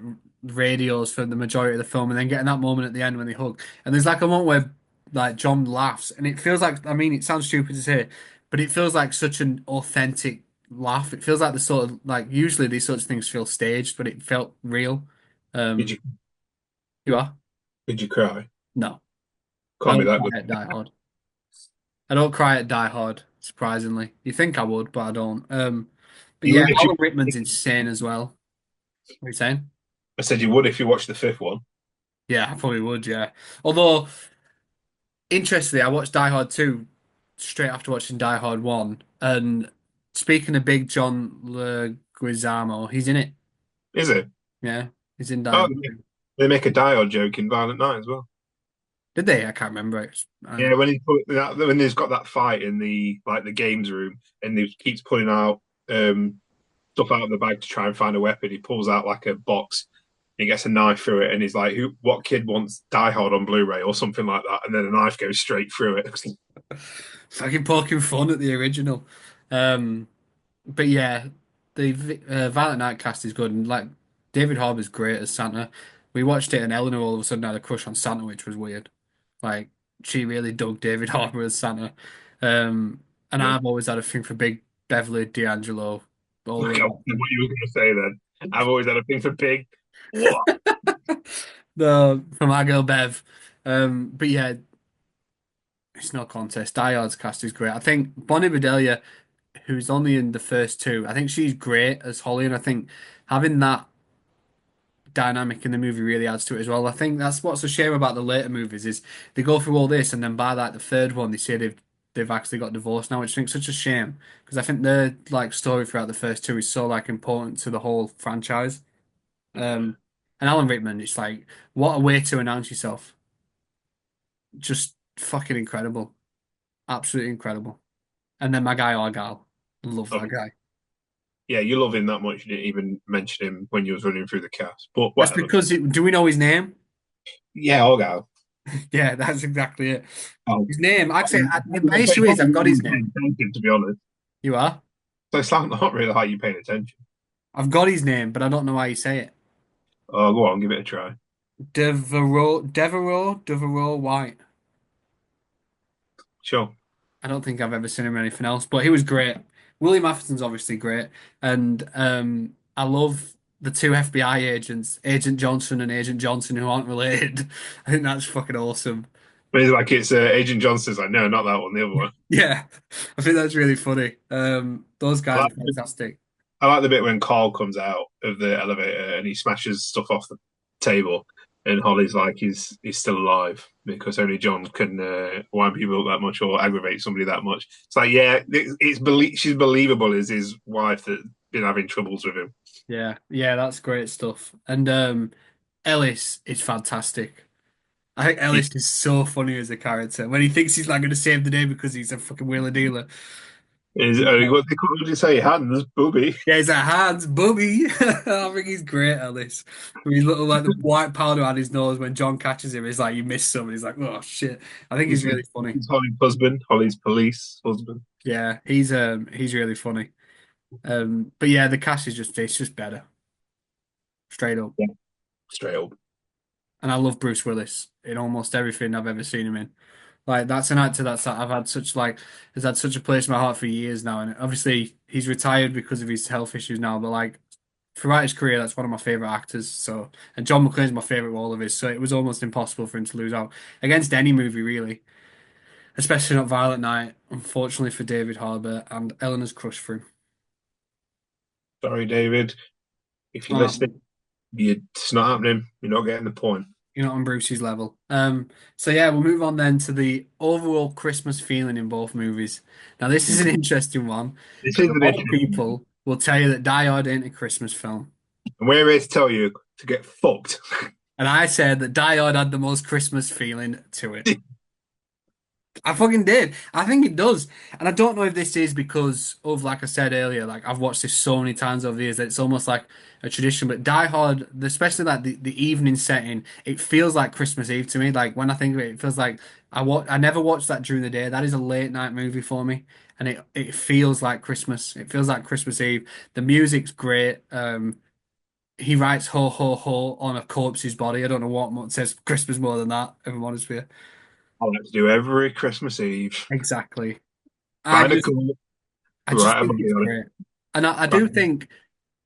radios for the majority of the film and then getting that moment at the end when they hug, and there's like a moment where like John laughs and it feels like, I mean, it sounds stupid to say, but it feels like such an authentic laugh. It feels like the sort of like usually these sorts of things feel staged, but it felt real. Did you Um, you are? did you cry? No, I Can't be don't that cry good. at Die Hard. I don't cry at Die Hard. Surprisingly, you think I would, but I don't. But You yeah, would if you. Alan Rickman's insane as well. What are you saying? I said you would if you watched the fifth one. Yeah, I probably would. Yeah. Although interestingly, I watched Die Hard 2 straight after watching Die Hard 1, and speaking of Big John Leguizamo, he's in it. Is it? Yeah. He's in Die Oh, Hard 2. they make a Die Hard joke in Violent Night as well. Did they? I can't remember it. Yeah, when there's got that fight in the like the games room, and he keeps pulling out stuff out of the bag to try and find a weapon. He pulls out like a box, he gets a knife through it, and he's like, "Who? What kid wants Die Hard on Blu-ray or something like that?" And then a knife goes straight through it. Fucking poking fun at the original. Um, but yeah, the Violent Night cast is good, and like David Harbour's great as Santa. We watched it, and Eleanor all of a sudden had a crush on Santa, which was weird. Like she really dug David Harbour as Santa. Um, and Yeah. I've always had a thing for Big Beverly D'Angelo all the way Okay, what back from you were going to say then? I've always had a thing for pig. What? the from our girl Bev. But yeah, it's no contest. Die Hard's cast is great. I think Bonnie Bedelia, who's only in the first two, I think she's great as Holly, and I think having that dynamic in the movie really adds to it as well. I think that's what's a shame about the later movies is they go through all this and then by like the third one they say they've actually got divorced now, which I think is such a shame because I think their like story throughout the first two is so like important to the whole franchise. Um, and Alan Rickman, it's like what a way to announce yourself. Just fucking incredible, absolutely incredible. And then my guy Argyle, love that Um, guy. yeah, you love him that much. You didn't even mention him when you was running through the cast, but That's whatever. because do we know his name? Yeah, I'll go. Yeah, that's exactly it. Oh, His name, actually, the it's issue is not I've got really his name. paying attention, to be honest. You are? So it's not really how you paying attention. I've got his name, but I don't know how you say it. Oh, go on, give it a try. Devereaux White. Sure. I don't think I've ever seen him in anything else, but he was great. William Atherton's obviously great, and I love the two FBI agents, Agent Johnson and Agent Johnson, who aren't related. I think that's fucking awesome. But it's Agent Johnson's like, no, not that one, the other one. Yeah, I think that's really funny. Those I guys like, are fantastic. I like the bit when Carl comes out of the elevator and he smashes stuff off the table, and Holly's like, he's still alive because only John can wind people up that much or aggravate somebody that much. It's like, yeah, she's believable as his wife that's been having troubles with him. Yeah, yeah, that's great stuff. And Ellis is fantastic. I think He Ellis is so funny as a character when he thinks he's not going to save the day because he's a fucking wheeler dealer. is what did you say? Hands, booby. Yeah, he's like Hans Bubby. I think he's great, Ellis. With his little like the white powder on his nose when John catches him, it's like you missed some. He's like, oh shit. I think he's really funny. He's Holly's husband, Holly's police husband. Yeah, he's really funny. But yeah, the cast is just it's just better, straight up. Yeah, straight up. And I love Bruce Willis in almost everything I've ever seen him in. Like that's an actor I've had such like has had such a place in my heart for years now, and obviously he's retired because of his health issues now. But like throughout his career, that's one of my favorite actors. So, and John McClane's my favorite of all of his. So it was almost impossible for him to lose out against any movie really, especially not Violent Night. Unfortunately for David Harbour and Eleanor's crush for him. Sorry, David. If you're listening, Um, it's not happening. You're not getting the point. you're not on Bruce's level. So yeah, we'll move on then to the overall Christmas feeling in both movies. Now, this is an interesting one This because is a an lot of interesting one. people will tell you that Die Hard ain't a Christmas film. And we're here to tell you to get fucked. And I said that Die Hard had the most Christmas feeling to it. I fucking did. I think it does. And I don't know if this is because of, like I said earlier, like I've watched this so many times over the years that it's almost like a tradition. But Die Hard, especially like the evening setting, it feels like Christmas Eve to me. Like when I think of it, it feels like I never watched that during the day. That is a late night movie for me. And it feels like Christmas. It feels like Christmas Eve. The music's great. He writes ho ho ho on a corpse's body. I don't know what says Christmas more than that, if I'm honest with you. I like to do every Christmas Eve. Exactly. I Find a just corner, I just write a think body it's on it. great. And I do think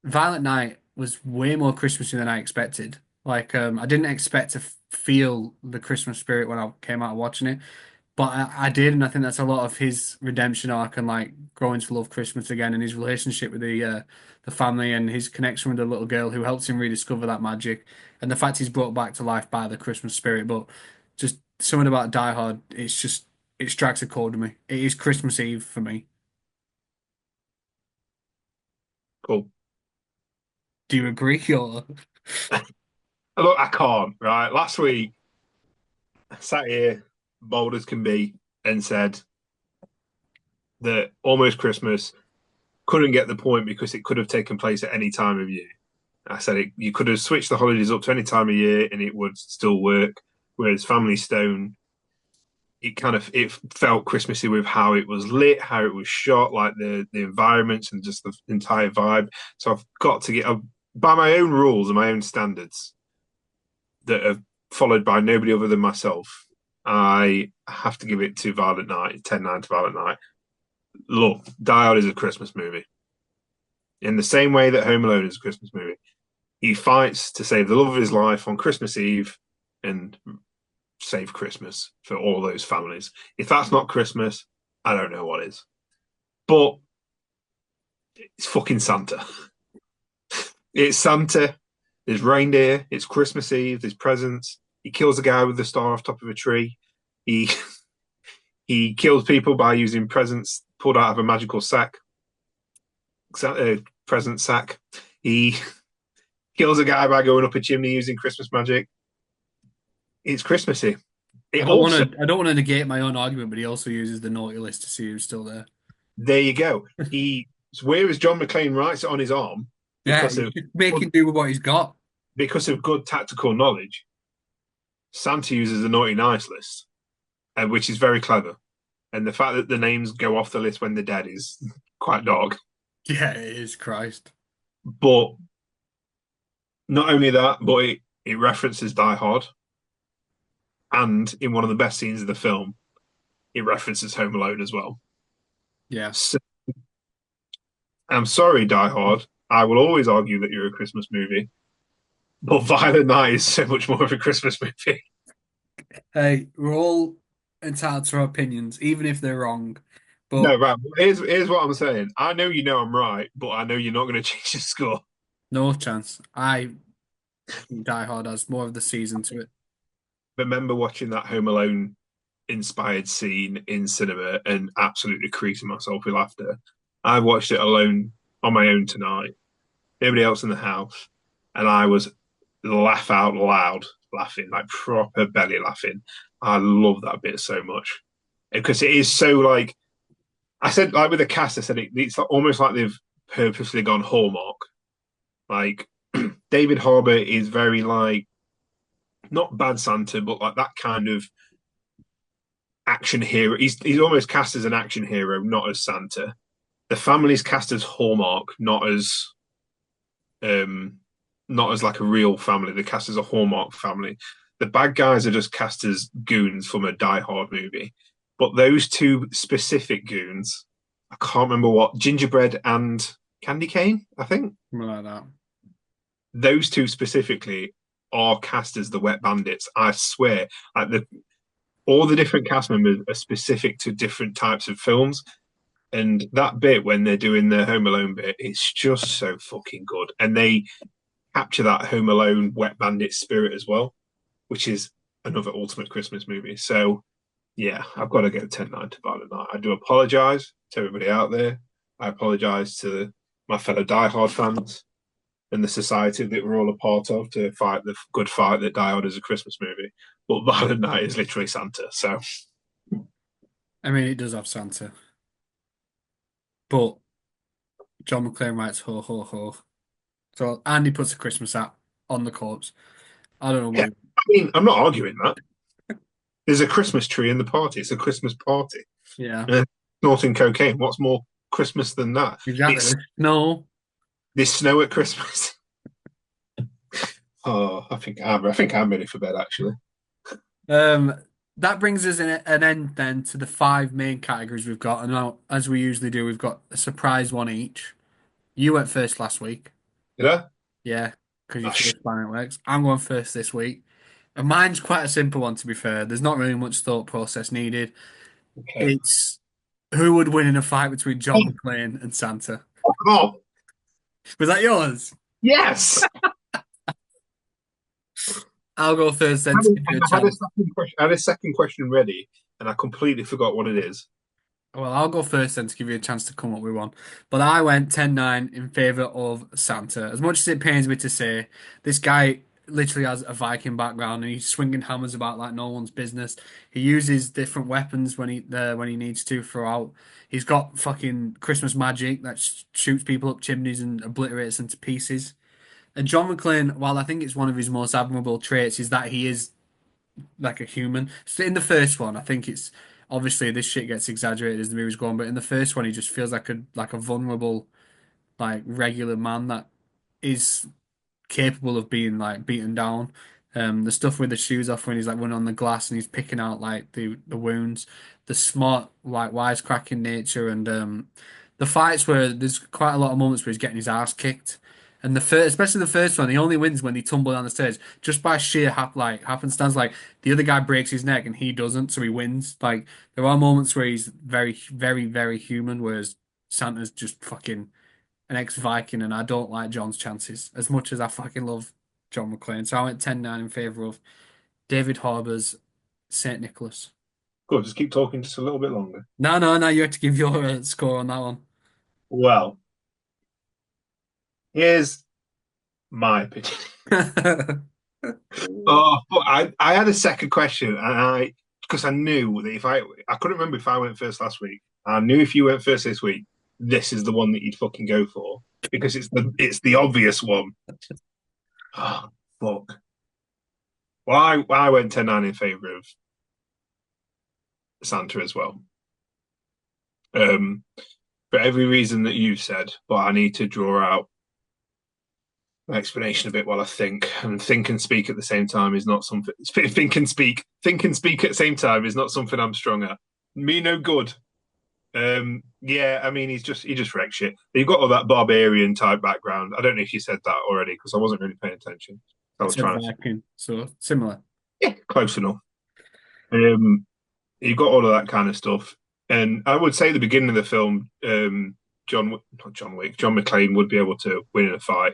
Violent Night was way more Christmassy than I expected. Like, I didn't expect to feel the Christmas spirit when I came out watching it, but I did, and I think that's a lot of his redemption arc and like growing to love Christmas again and his relationship with the family and his connection with the little girl who helps him rediscover that magic and the fact he's brought back to life by the Christmas spirit. But just something about Die Hard, it strikes a chord with me. It is Christmas Eve for me. Cool. Do you agree or? Look, I can't, right? Last week, I sat here, bold as can be, and said that Almost Christmas couldn't get the point because it could have taken place at any time of year. I said you could have switched the holidays up to any time of year and it would still work. Whereas Family Stone, it felt Christmassy with how it was lit, how it was shot, like the environments and just the entire vibe. So I've got to by my own rules and my own standards that are followed by nobody other than myself. I have to give it to Violent Night, 10-9 to Violent Night. Look, Die Hard is a Christmas movie. In the same way that Home Alone is a Christmas movie, he fights to save the love of his life on Christmas Eve and save Christmas for all those families. If that's not Christmas, I don't know what is. But it's fucking Santa. It's Santa. There's reindeer. It's Christmas Eve. There's presents. He kills a guy with the star off top of a tree. He he kills people by using presents pulled out of a magical sack, present sack. He kills a guy by going up a chimney using Christmas magic. It's Christmassy. It also I don't want to negate my own argument, but he also uses the naughty list to see who's still there. There you go. Whereas John McClane writes it on his arm Yeah, because you of should make him do with what he's got. good tactical knowledge. Santa uses the naughty nice list, which is very clever. And the fact that the names go off the list when they're dead is quite dark. Yeah, it is Christ. But not only that, but it references Die Hard, and in one of the best scenes of the film, it references Home Alone as well. Yeah. So, I'm sorry, Die Hard. I will always argue that you're a Christmas movie, but Violent Night is so much more of a Christmas movie. Hey, we're all entitled to our opinions, even if they're wrong. But No, right. Here's what I'm saying. I know you know I'm right, but I know you're not going to change your score. no chance. I think Die Hard has more of the season to it. Remember watching that Home Alone inspired scene in cinema and absolutely creasing myself with laughter. I watched it alone on my own tonight. Nobody else in the house, and I was laugh out loud laughing, like proper belly laughing. I love that bit so much because it is so like I said, like with the cast, I said it's almost like they've purposely gone Hallmark. Like David Harbour is very like not bad Santa, but like that kind of action hero. He's almost cast as an action hero, not as Santa. The family's cast as Hallmark, um not as like a real family. They're cast as a Hallmark family. The bad guys are just cast as goons from a Die Hard movie. But those two specific goons, I can't remember what, Gingerbread and Candy Cane, I think. Something like that. Those two specifically are cast as the Wet Bandits. I swear, like all the different cast members are specific to different types of films. And that bit when they're doing the Home Alone bit, it's just so fucking good. And they capture that Home Alone Wet Bandit spirit as well, which is another ultimate Christmas movie. So yeah, I've got to go 10-9 to Violent Night. I do apologise to everybody out there. I apologise to my fellow Die Hard fans and the society that we're all a part of to fight the good fight that Die Hard is a Christmas movie. But Violent Night is literally Santa. So I mean, it does have Santa, but John McClane writes ho ho ho. So Andy puts a Christmas hat on the corpse. I don't know yeah, what. I mean, I'm not arguing that. There's a Christmas tree in the party. It's a Christmas party. Yeah, And snorting cocaine. What's more Christmas than that? exactly. It's No. There's snow at Christmas. Oh, I think I'm ready for bed actually. Um, that brings us an end then to the five main categories we've got. And now, as we usually do, we've got a surprise one each. You went first last week. Did I? Yeah, because you Oh, sh- first Planet Works. I'm going first this week. And mine's quite a simple one, to be fair. There's not really much thought process needed. okay. It's who would win in a fight between John McClane and Santa. Oh, Was that yours? yes. I'll go first then to give you a I had a chance. second question. I had a second question ready, and I completely forgot what it is. Well, I'll go first then to give you a chance to come up with one. But I went 10-9 in favour of Santa. As much as it pains me to say, this guy literally has a Viking background and he's swinging hammers about like no one's business. He uses different weapons when he needs to throughout. He's got fucking Christmas magic that shoots people up chimneys and obliterates them to pieces. And John McClane, while I think it's one of his most admirable traits, is that he is like a human. So in the first one, I think it's obviously this shit gets exaggerated as the movie's going, but in the first one, he just feels like a vulnerable, like regular man that is capable of being like beaten down. The stuff with the shoes off when he's like running on the glass and he's picking out like the wounds, the smart like wisecracking nature, and the fights where there's quite a lot of moments where he's getting his ass kicked. And the first, especially the first one, he only wins when they tumble down the stairs just by sheer happenstance. Like the other guy breaks his neck and he doesn't, so he wins. Like there are moments where he's very, very, very human, whereas Santa's just fucking an ex-Viking, and I don't like John's chances as much as I fucking love John McClane. So I went 10-9 in favour of David Harbour's Saint Nicholas. Good, just keep talking just a little bit longer. No, no, no, you have to give your score on that one. Well, here's my opinion. Oh, but I had a second question, and because I knew that if I couldn't remember if I went first last week. I knew if you went first this week, this is the one that you'd fucking go for because it's the obvious one. Oh, fuck. Well, I went 10-9 in favour of Santa as well. Um, for every reason that you said, but I need to draw out my explanation a bit while I think. And think and speak at the same time is not something. Think and speak at the same time is not something I'm strong at. Me no good. Yeah, I mean he just wrecks shit. You've got all that barbarian type background. I don't know if you said that already because I wasn't really paying attention. I I was said trying to, Viking, so similar. yeah, close enough. Um, you've got all of that kind of stuff, and I would say at the beginning of the film, not John Wick, John McClane would be able to win in a fight,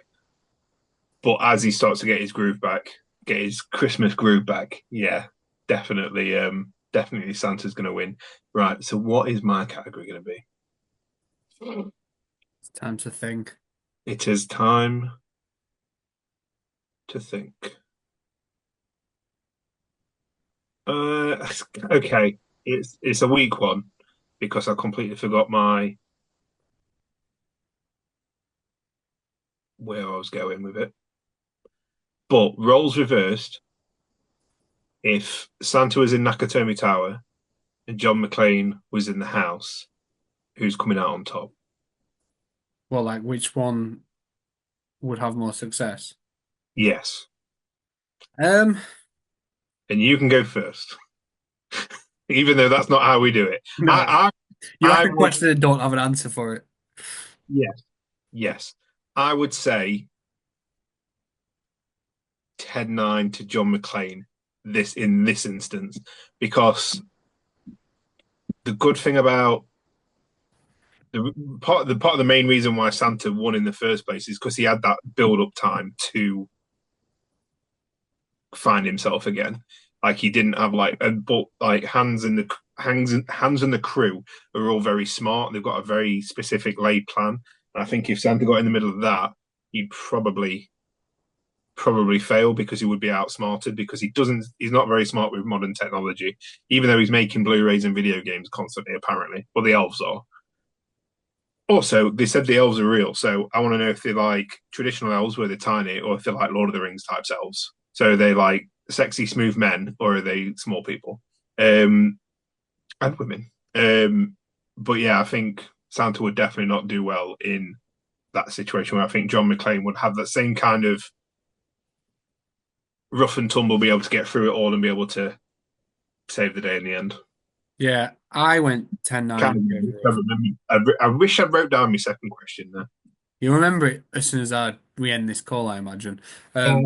but as he starts to get his groove back, get his Christmas groove back, yeah, definitely, definitely Santa's going to win. Right. So, what is my category going to be? It's time to think. It is time to think. Okay, it's a weak one because I completely forgot my where I was going with it. But roles reversed. If Santa was in Nakatomi Tower and John McClane was in the house, who's coming out on top? Well, like which one would have more success? Yes, Um, and you can go first, even though that's not how we do it. no, you I ask a would, question and don't have an answer for it. yes, yes, I would say 10-9 to John McClane this in this instance because the good thing about the part of the main reason why Santa won in the first place is because he had that build up time to find himself again. Like he didn't have but like hands and the crew are all very smart. They've got a very specific laid plan. And I think if Santa got in the middle of that, he'd probably fail because he would be outsmarted because he's not very smart with modern technology, even though he's making Blu-rays and video games constantly, apparently. Well, the elves are. Also, they said the elves are real, so I want to know if they're like traditional elves where they're tiny, or if they're like Lord of the Rings types elves. So are they like sexy, smooth men, or are they small people? Um, and women. But yeah, I think Santa would definitely not do well in that situation where I think John McClane would have that same kind of rough and tumble, be able to get through it all and be able to save the day in the end. Yeah, I went 10-9 Can't in remember. favor of. I wish I'd wrote down my second question there. You remember it as soon as we end this call, I imagine. Uh,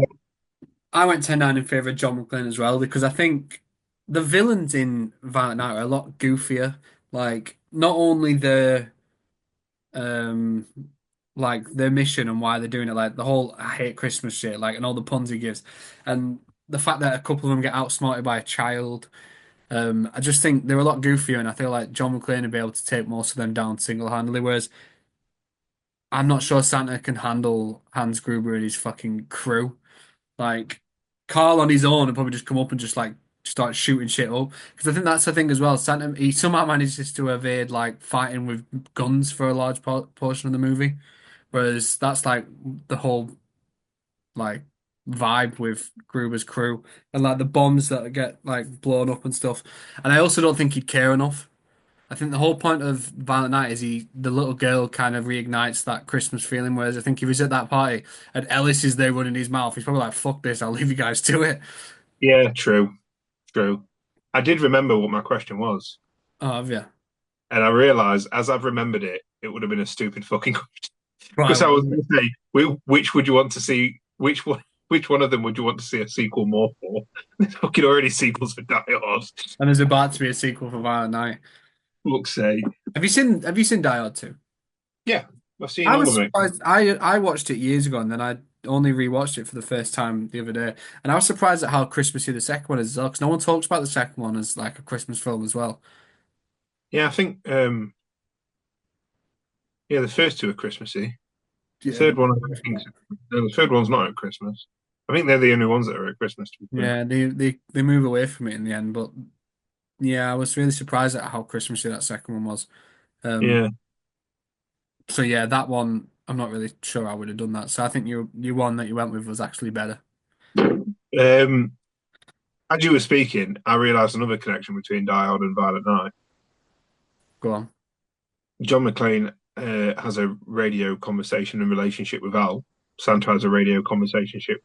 I went 10-9 in favor of John McClane as well because I think the villains in Violent Night are a lot goofier. Like not only um their mission and why they're doing it, like the whole I hate Christmas shit, like and all the puns he gives, and the fact that a couple of them get outsmarted by a child. I just think they're a lot goofier, and I feel like John McClane would be able to take most of them down single-handedly. Whereas I'm not sure Santa can handle Hans Gruber and his fucking crew. Like Carl on his own would probably just come up and just like start shooting shit up. Because I think that's the thing as well. Santa he somehow manages to evade like fighting with guns for a large portion of the movie, whereas that's like the whole like vibe with Gruber's crew and like the bombs that get like blown up and stuff. And I also don't think he'd care enough. I think the whole point of Violent Night is the little girl kind of reignites that Christmas feeling. Whereas I think if he's at that party and Ellis is there running his mouth, he's probably like, "Fuck this, I'll leave you guys to it." Yeah, true, true. I did remember what my question was, Oh, yeah. and I realized as I've remembered it, it would have been a stupid fucking question. Right. Because I was going to say, which would you want to see? Which one of them would you want to see a sequel more for? There's fucking already sequels for Die Hard. And there's about to be a sequel for Violent Night. Fuck's sake. Have you seen Die Hard 2? Yeah, I've seen I all was of it. surprised. I watched it years ago and then I only rewatched it for the first time the other day. And I was surprised at how Christmassy the second one is as well, because no one talks about the second one as like a Christmas film as well. Yeah, I think yeah, the first two are Christmassy. The Yeah, third one, I don't think so. No, the third one's not at Christmas. I think they're the only ones that are at Christmas, to be fair. yeah, they move away from it in the end, but yeah, I was really surprised at how Christmassy that second one was. Um, Yeah. so yeah, that one I'm not really sure I would have done that. So I think your one that you went with was actually better. Um, as you were speaking, I realised another connection between Die Hard and Violent Night. Go on. John McClane has a radio conversation and relationship with Al. Santa has a radio conversation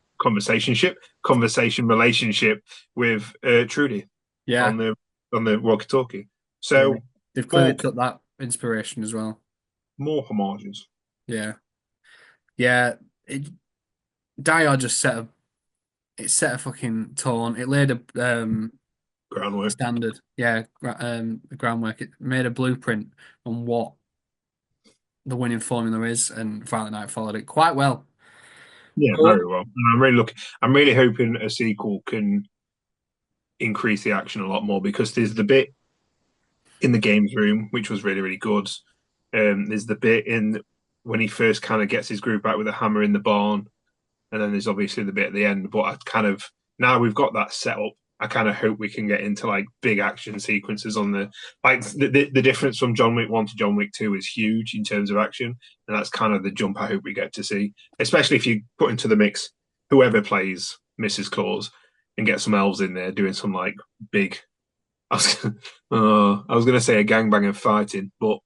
relationship with Trudy Yeah, on the walkie-talkie. yeah, So they've clearly more took that inspiration as well. more homages. Yeah, yeah. It, Die Hard just set a fucking tone. It laid a Groundwork. standard. Yeah, the groundwork. It made a blueprint on what the winning formula is, and Friday Night followed it quite well. Yeah, But very well. And I'm really looking. I'm really hoping a sequel can increase the action a lot more because there's the bit in the games room which was really really good. There's the bit in when he first kind of gets his groove back with a hammer in the barn, and then there's obviously the bit at the end. But I kind of now we've got that set up. I kind of hope we can get into like big action sequences on the like the difference from John Wick 1 to John Wick 2 is huge in terms of action, and that's kind of the jump I hope we get to see, especially if you put into the mix whoever plays Mrs. Claus and get some elves in there doing some like big. I was, I was going to say a gangbang of fighting, but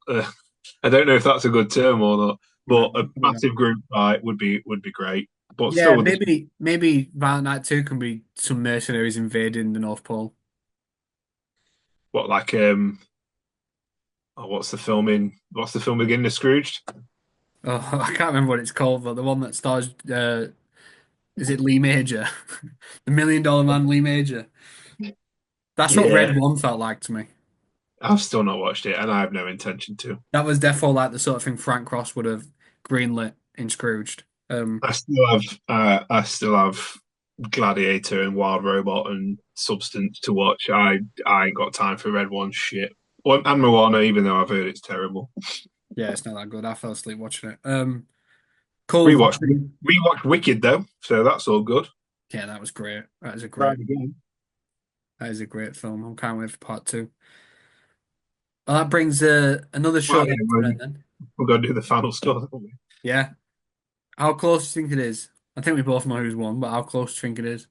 I don't know if that's a good term or not. no, But a no. massive group fight would be great. But Yeah, still, with the maybe Violent Night 2 can be some mercenaries invading the North Pole. what like oh, what's the film beginning of Scrooged? Oh, I can't remember what it's called, but the one that stars is it Lee Major? The $1 million Man Lee Major. That's what Yeah, Red One felt like to me. I've still not watched it, and I have no intention to. That was definitely like the sort of thing Frank Ross would have greenlit in Scrooged. I still have Gladiator and Wild Robot and Substance to watch. I ain't got time for Red One shit. And Moana, even though I've heard it's terrible. Yeah, it's not that good. I fell asleep watching it. Cool. Rewatched rewatched Wicked though, so that's all good. Yeah, that was great. That is a Right great. again. That is a great film. I can't wait for part two. Well, that brings another Well, short yeah, end to an end then. we've got to do the final score, don't we? Yeah. How close do you think it is? I think we both know who's won, but how close do you think it is?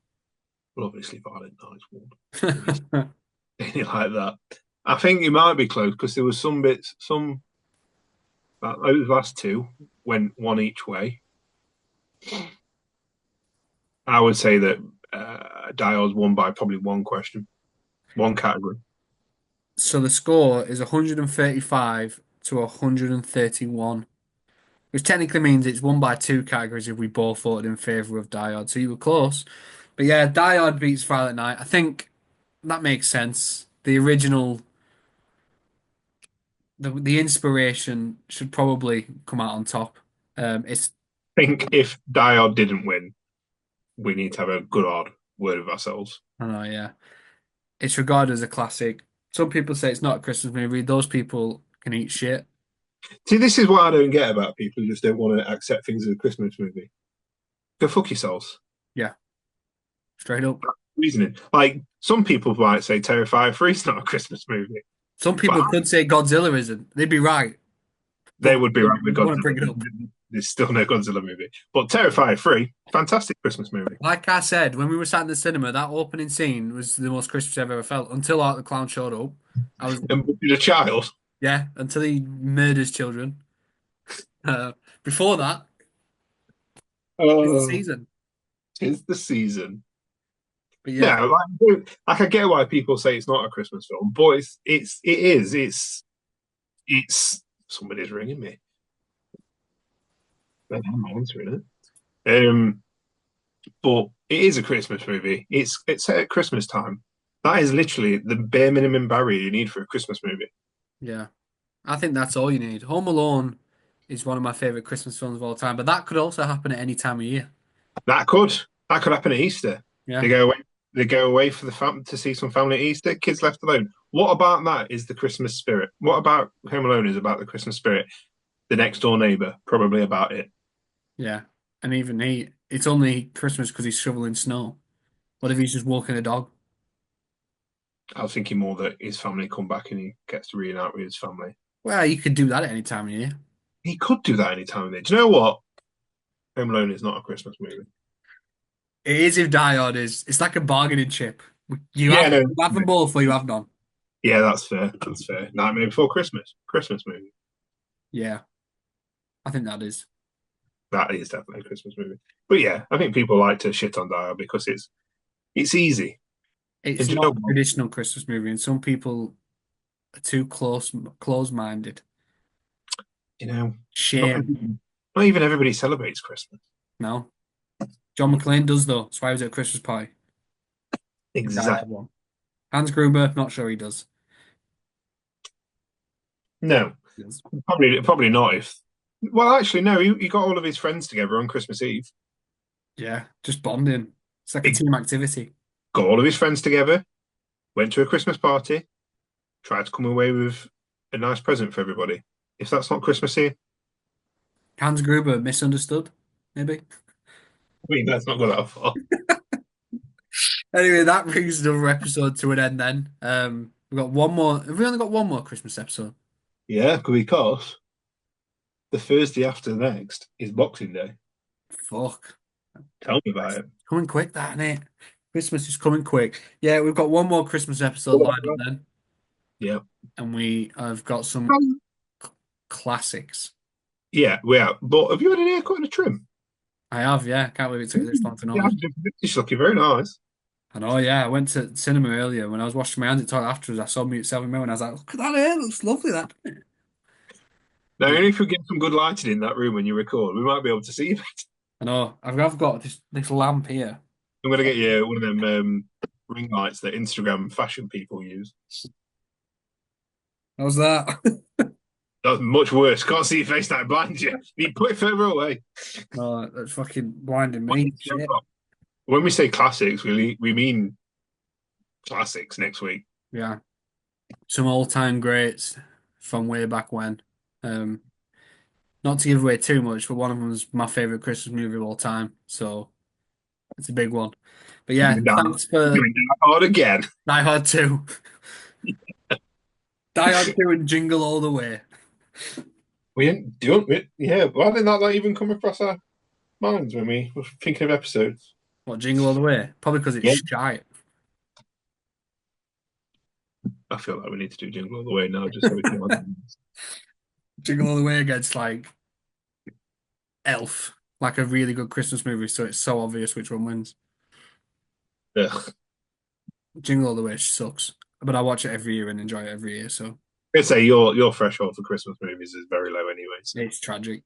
Well, obviously, Violent Night won. If it's anything like that, I think it might be close because there was some bits, those last two went one each way. I would say that Dial's won by probably one question, one category. So the score is 135 to 131, which technically means it's won by two categories if we both voted in favour of Die Hard. So you were close. But yeah, Die Hard beats Violet Night. I think that makes sense. The original, the inspiration should probably come out on top. It's I think if Dial didn't win, we need to have a good hard word with ourselves. I don't know, yeah. It's regarded as a classic. Some people say it's not a Christmas movie. Those people can eat shit. See, this is what I don't get about people who just don't want to accept things as a Christmas movie. Go fuck yourselves. Yeah. Straight up. Reasoning. Like some people might say Terrifier 3 is not a Christmas movie, Some but people could say Godzilla isn't. They'd be right, they but would be they right with want to Godzilla. bring it up. There's still no Godzilla movie. But Terrifier 3, fantastic Christmas movie. Like I said, when we were sat in the cinema, that opening scene was the most Christmas I've ever felt until Art the Clown showed up. I was, And the child, yeah, until he murders children. Uh, Before that, it's the oh, season. tis the season. But No, yeah, like I get why people say it's not a Christmas film, but it is. It's somebody's ringing me. I'm answering it. But it is a Christmas movie. It's set at Christmas time. That is literally the bare minimum barrier you need for a Christmas movie. yeah. I think that's all you need. Home Alone is one of my favorite Christmas films of all time, but that could also happen at any time of year. That could that could happen at Easter. They Yeah, go away. They go away for the to see some family at Easter. Kids left alone. What about that is the Christmas spirit? What about Home Alone is about the Christmas spirit? The next door neighbor probably about it. yeah. And even it's only Christmas because he's shoveling snow. What if he's just walking a dog? I was thinking more that his family come back and he gets to reunite with his family. Well, you could do that at any time of year. He could do that any time of the day. Do you know what? Home Alone is not a Christmas movie. It is if Die Hard is. It's like a bargaining chip. Yeah, no, You have them both or you have none. yeah, that's fair. That's fair. Nightmare Before Christmas, Christmas movie. Yeah, I think that is. That is definitely a Christmas movie. But yeah, I think people like to shit on Die Hard because it's easy. And It's do you not know a what? traditional Christmas movie, and some people are too close-minded. You know, not Shame. not even everybody celebrates Christmas. No. John McClane does though. That's why he was at a Christmas party. In Die Exactly. Hard 1. Hans Gruber, not sure he does. No, He does. probably not. If well, actually, no. He got all of his friends together on Christmas Eve. Yeah, just bonding. It's like a He team activity. got all of his friends together, went to a Christmas party, tried to come away with a nice present for everybody. If that's not Christmassy, Hans Gruber misunderstood, maybe. I mean, let's not go that far. Anyway, that brings another episode to an end then. We've got one more. Have we only got one more Christmas episode? Yeah, because the Thursday after the next is Boxing Day. Fuck. Tell me about it. Coming quick, that, isn't it? Christmas is coming quick. Yeah, we've got one more Christmas episode lined up then. Yeah. And we have got some classics. Yeah, we are. But have you had an haircut and a trim? I have, yeah. Can't believe it took this long to Yeah, notice. it's looking very nice. I know, yeah. I went to cinema earlier when I was washing my hands at the toilet afterwards. I saw me at 7 and I was like, look at that hair, it looks lovely, that. Doesn't it? Now, But yeah, only if we get some good lighting in that room when you record, we might be able to see it. I know. I've got this lamp here. I'm going to get you one of them ring lights that Instagram fashion people use. How's that? That's much worse. Can't see your face now, blind you. You put it further away. No, that's fucking blinding me. Shit. When we say classics, we mean classics next week. Yeah. Some all-time greats from way back when. Um, Not to give away too much, but one of them was my favorite Christmas movie of all time. So it's a big one. But yeah, Doing that, thanks for doing that hard again. Die Hard 2. Die Hard 2 and Jingle All the Way. We didn't do it. Yeah, why did that not even come across our minds when we were thinking of episodes? What, Jingle All the Way? Probably because it's Yeah, shite. I feel like we need to do Jingle All the Way now, just so we can. Jingle All the Way against like Elf, like a really good Christmas movie, so it's so obvious which one wins. Ugh. Jingle All the Way sucks, but I watch it every year and enjoy it every year, so I'd say your threshold for Christmas movies is very low anyway. So it's tragic.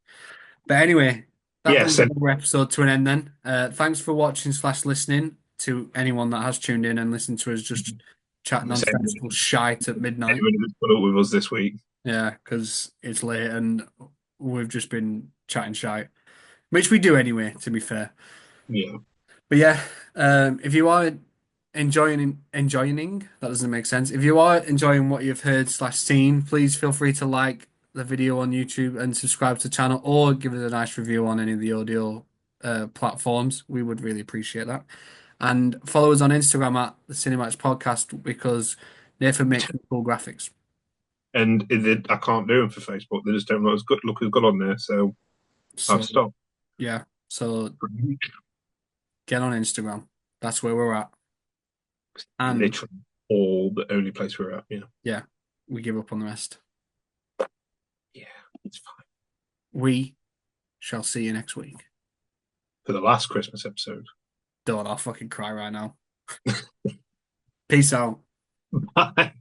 But anyway, that yeah, brings send another episode to an end then. Thanks for watching slash listening to anyone that has tuned in and listened to us just chat nonsensical shite at midnight. anybody that's put up with us this week. Yeah, because it's late and we've just been chatting shite, which we do anyway, to be fair. Yeah, But yeah, if you are enjoying that doesn't make sense. If you are enjoying what you've heard slash seen, please feel free to like the video on YouTube and subscribe to the channel, or give us a nice review on any of the audio platforms. We would really appreciate that. And follow us on Instagram at the CineMatch Podcast because Nathan makes cool graphics. And I can't do them for Facebook. They just don't look as good on there. So I've So stopped. yeah, so get on Instagram. That's where we're at. And Literally all the only place we're at. Yeah. yeah, we give up on the rest. Yeah, it's fine. We shall see you next week. For the last Christmas episode. Don't, I'll fucking cry right now. Peace out. Bye.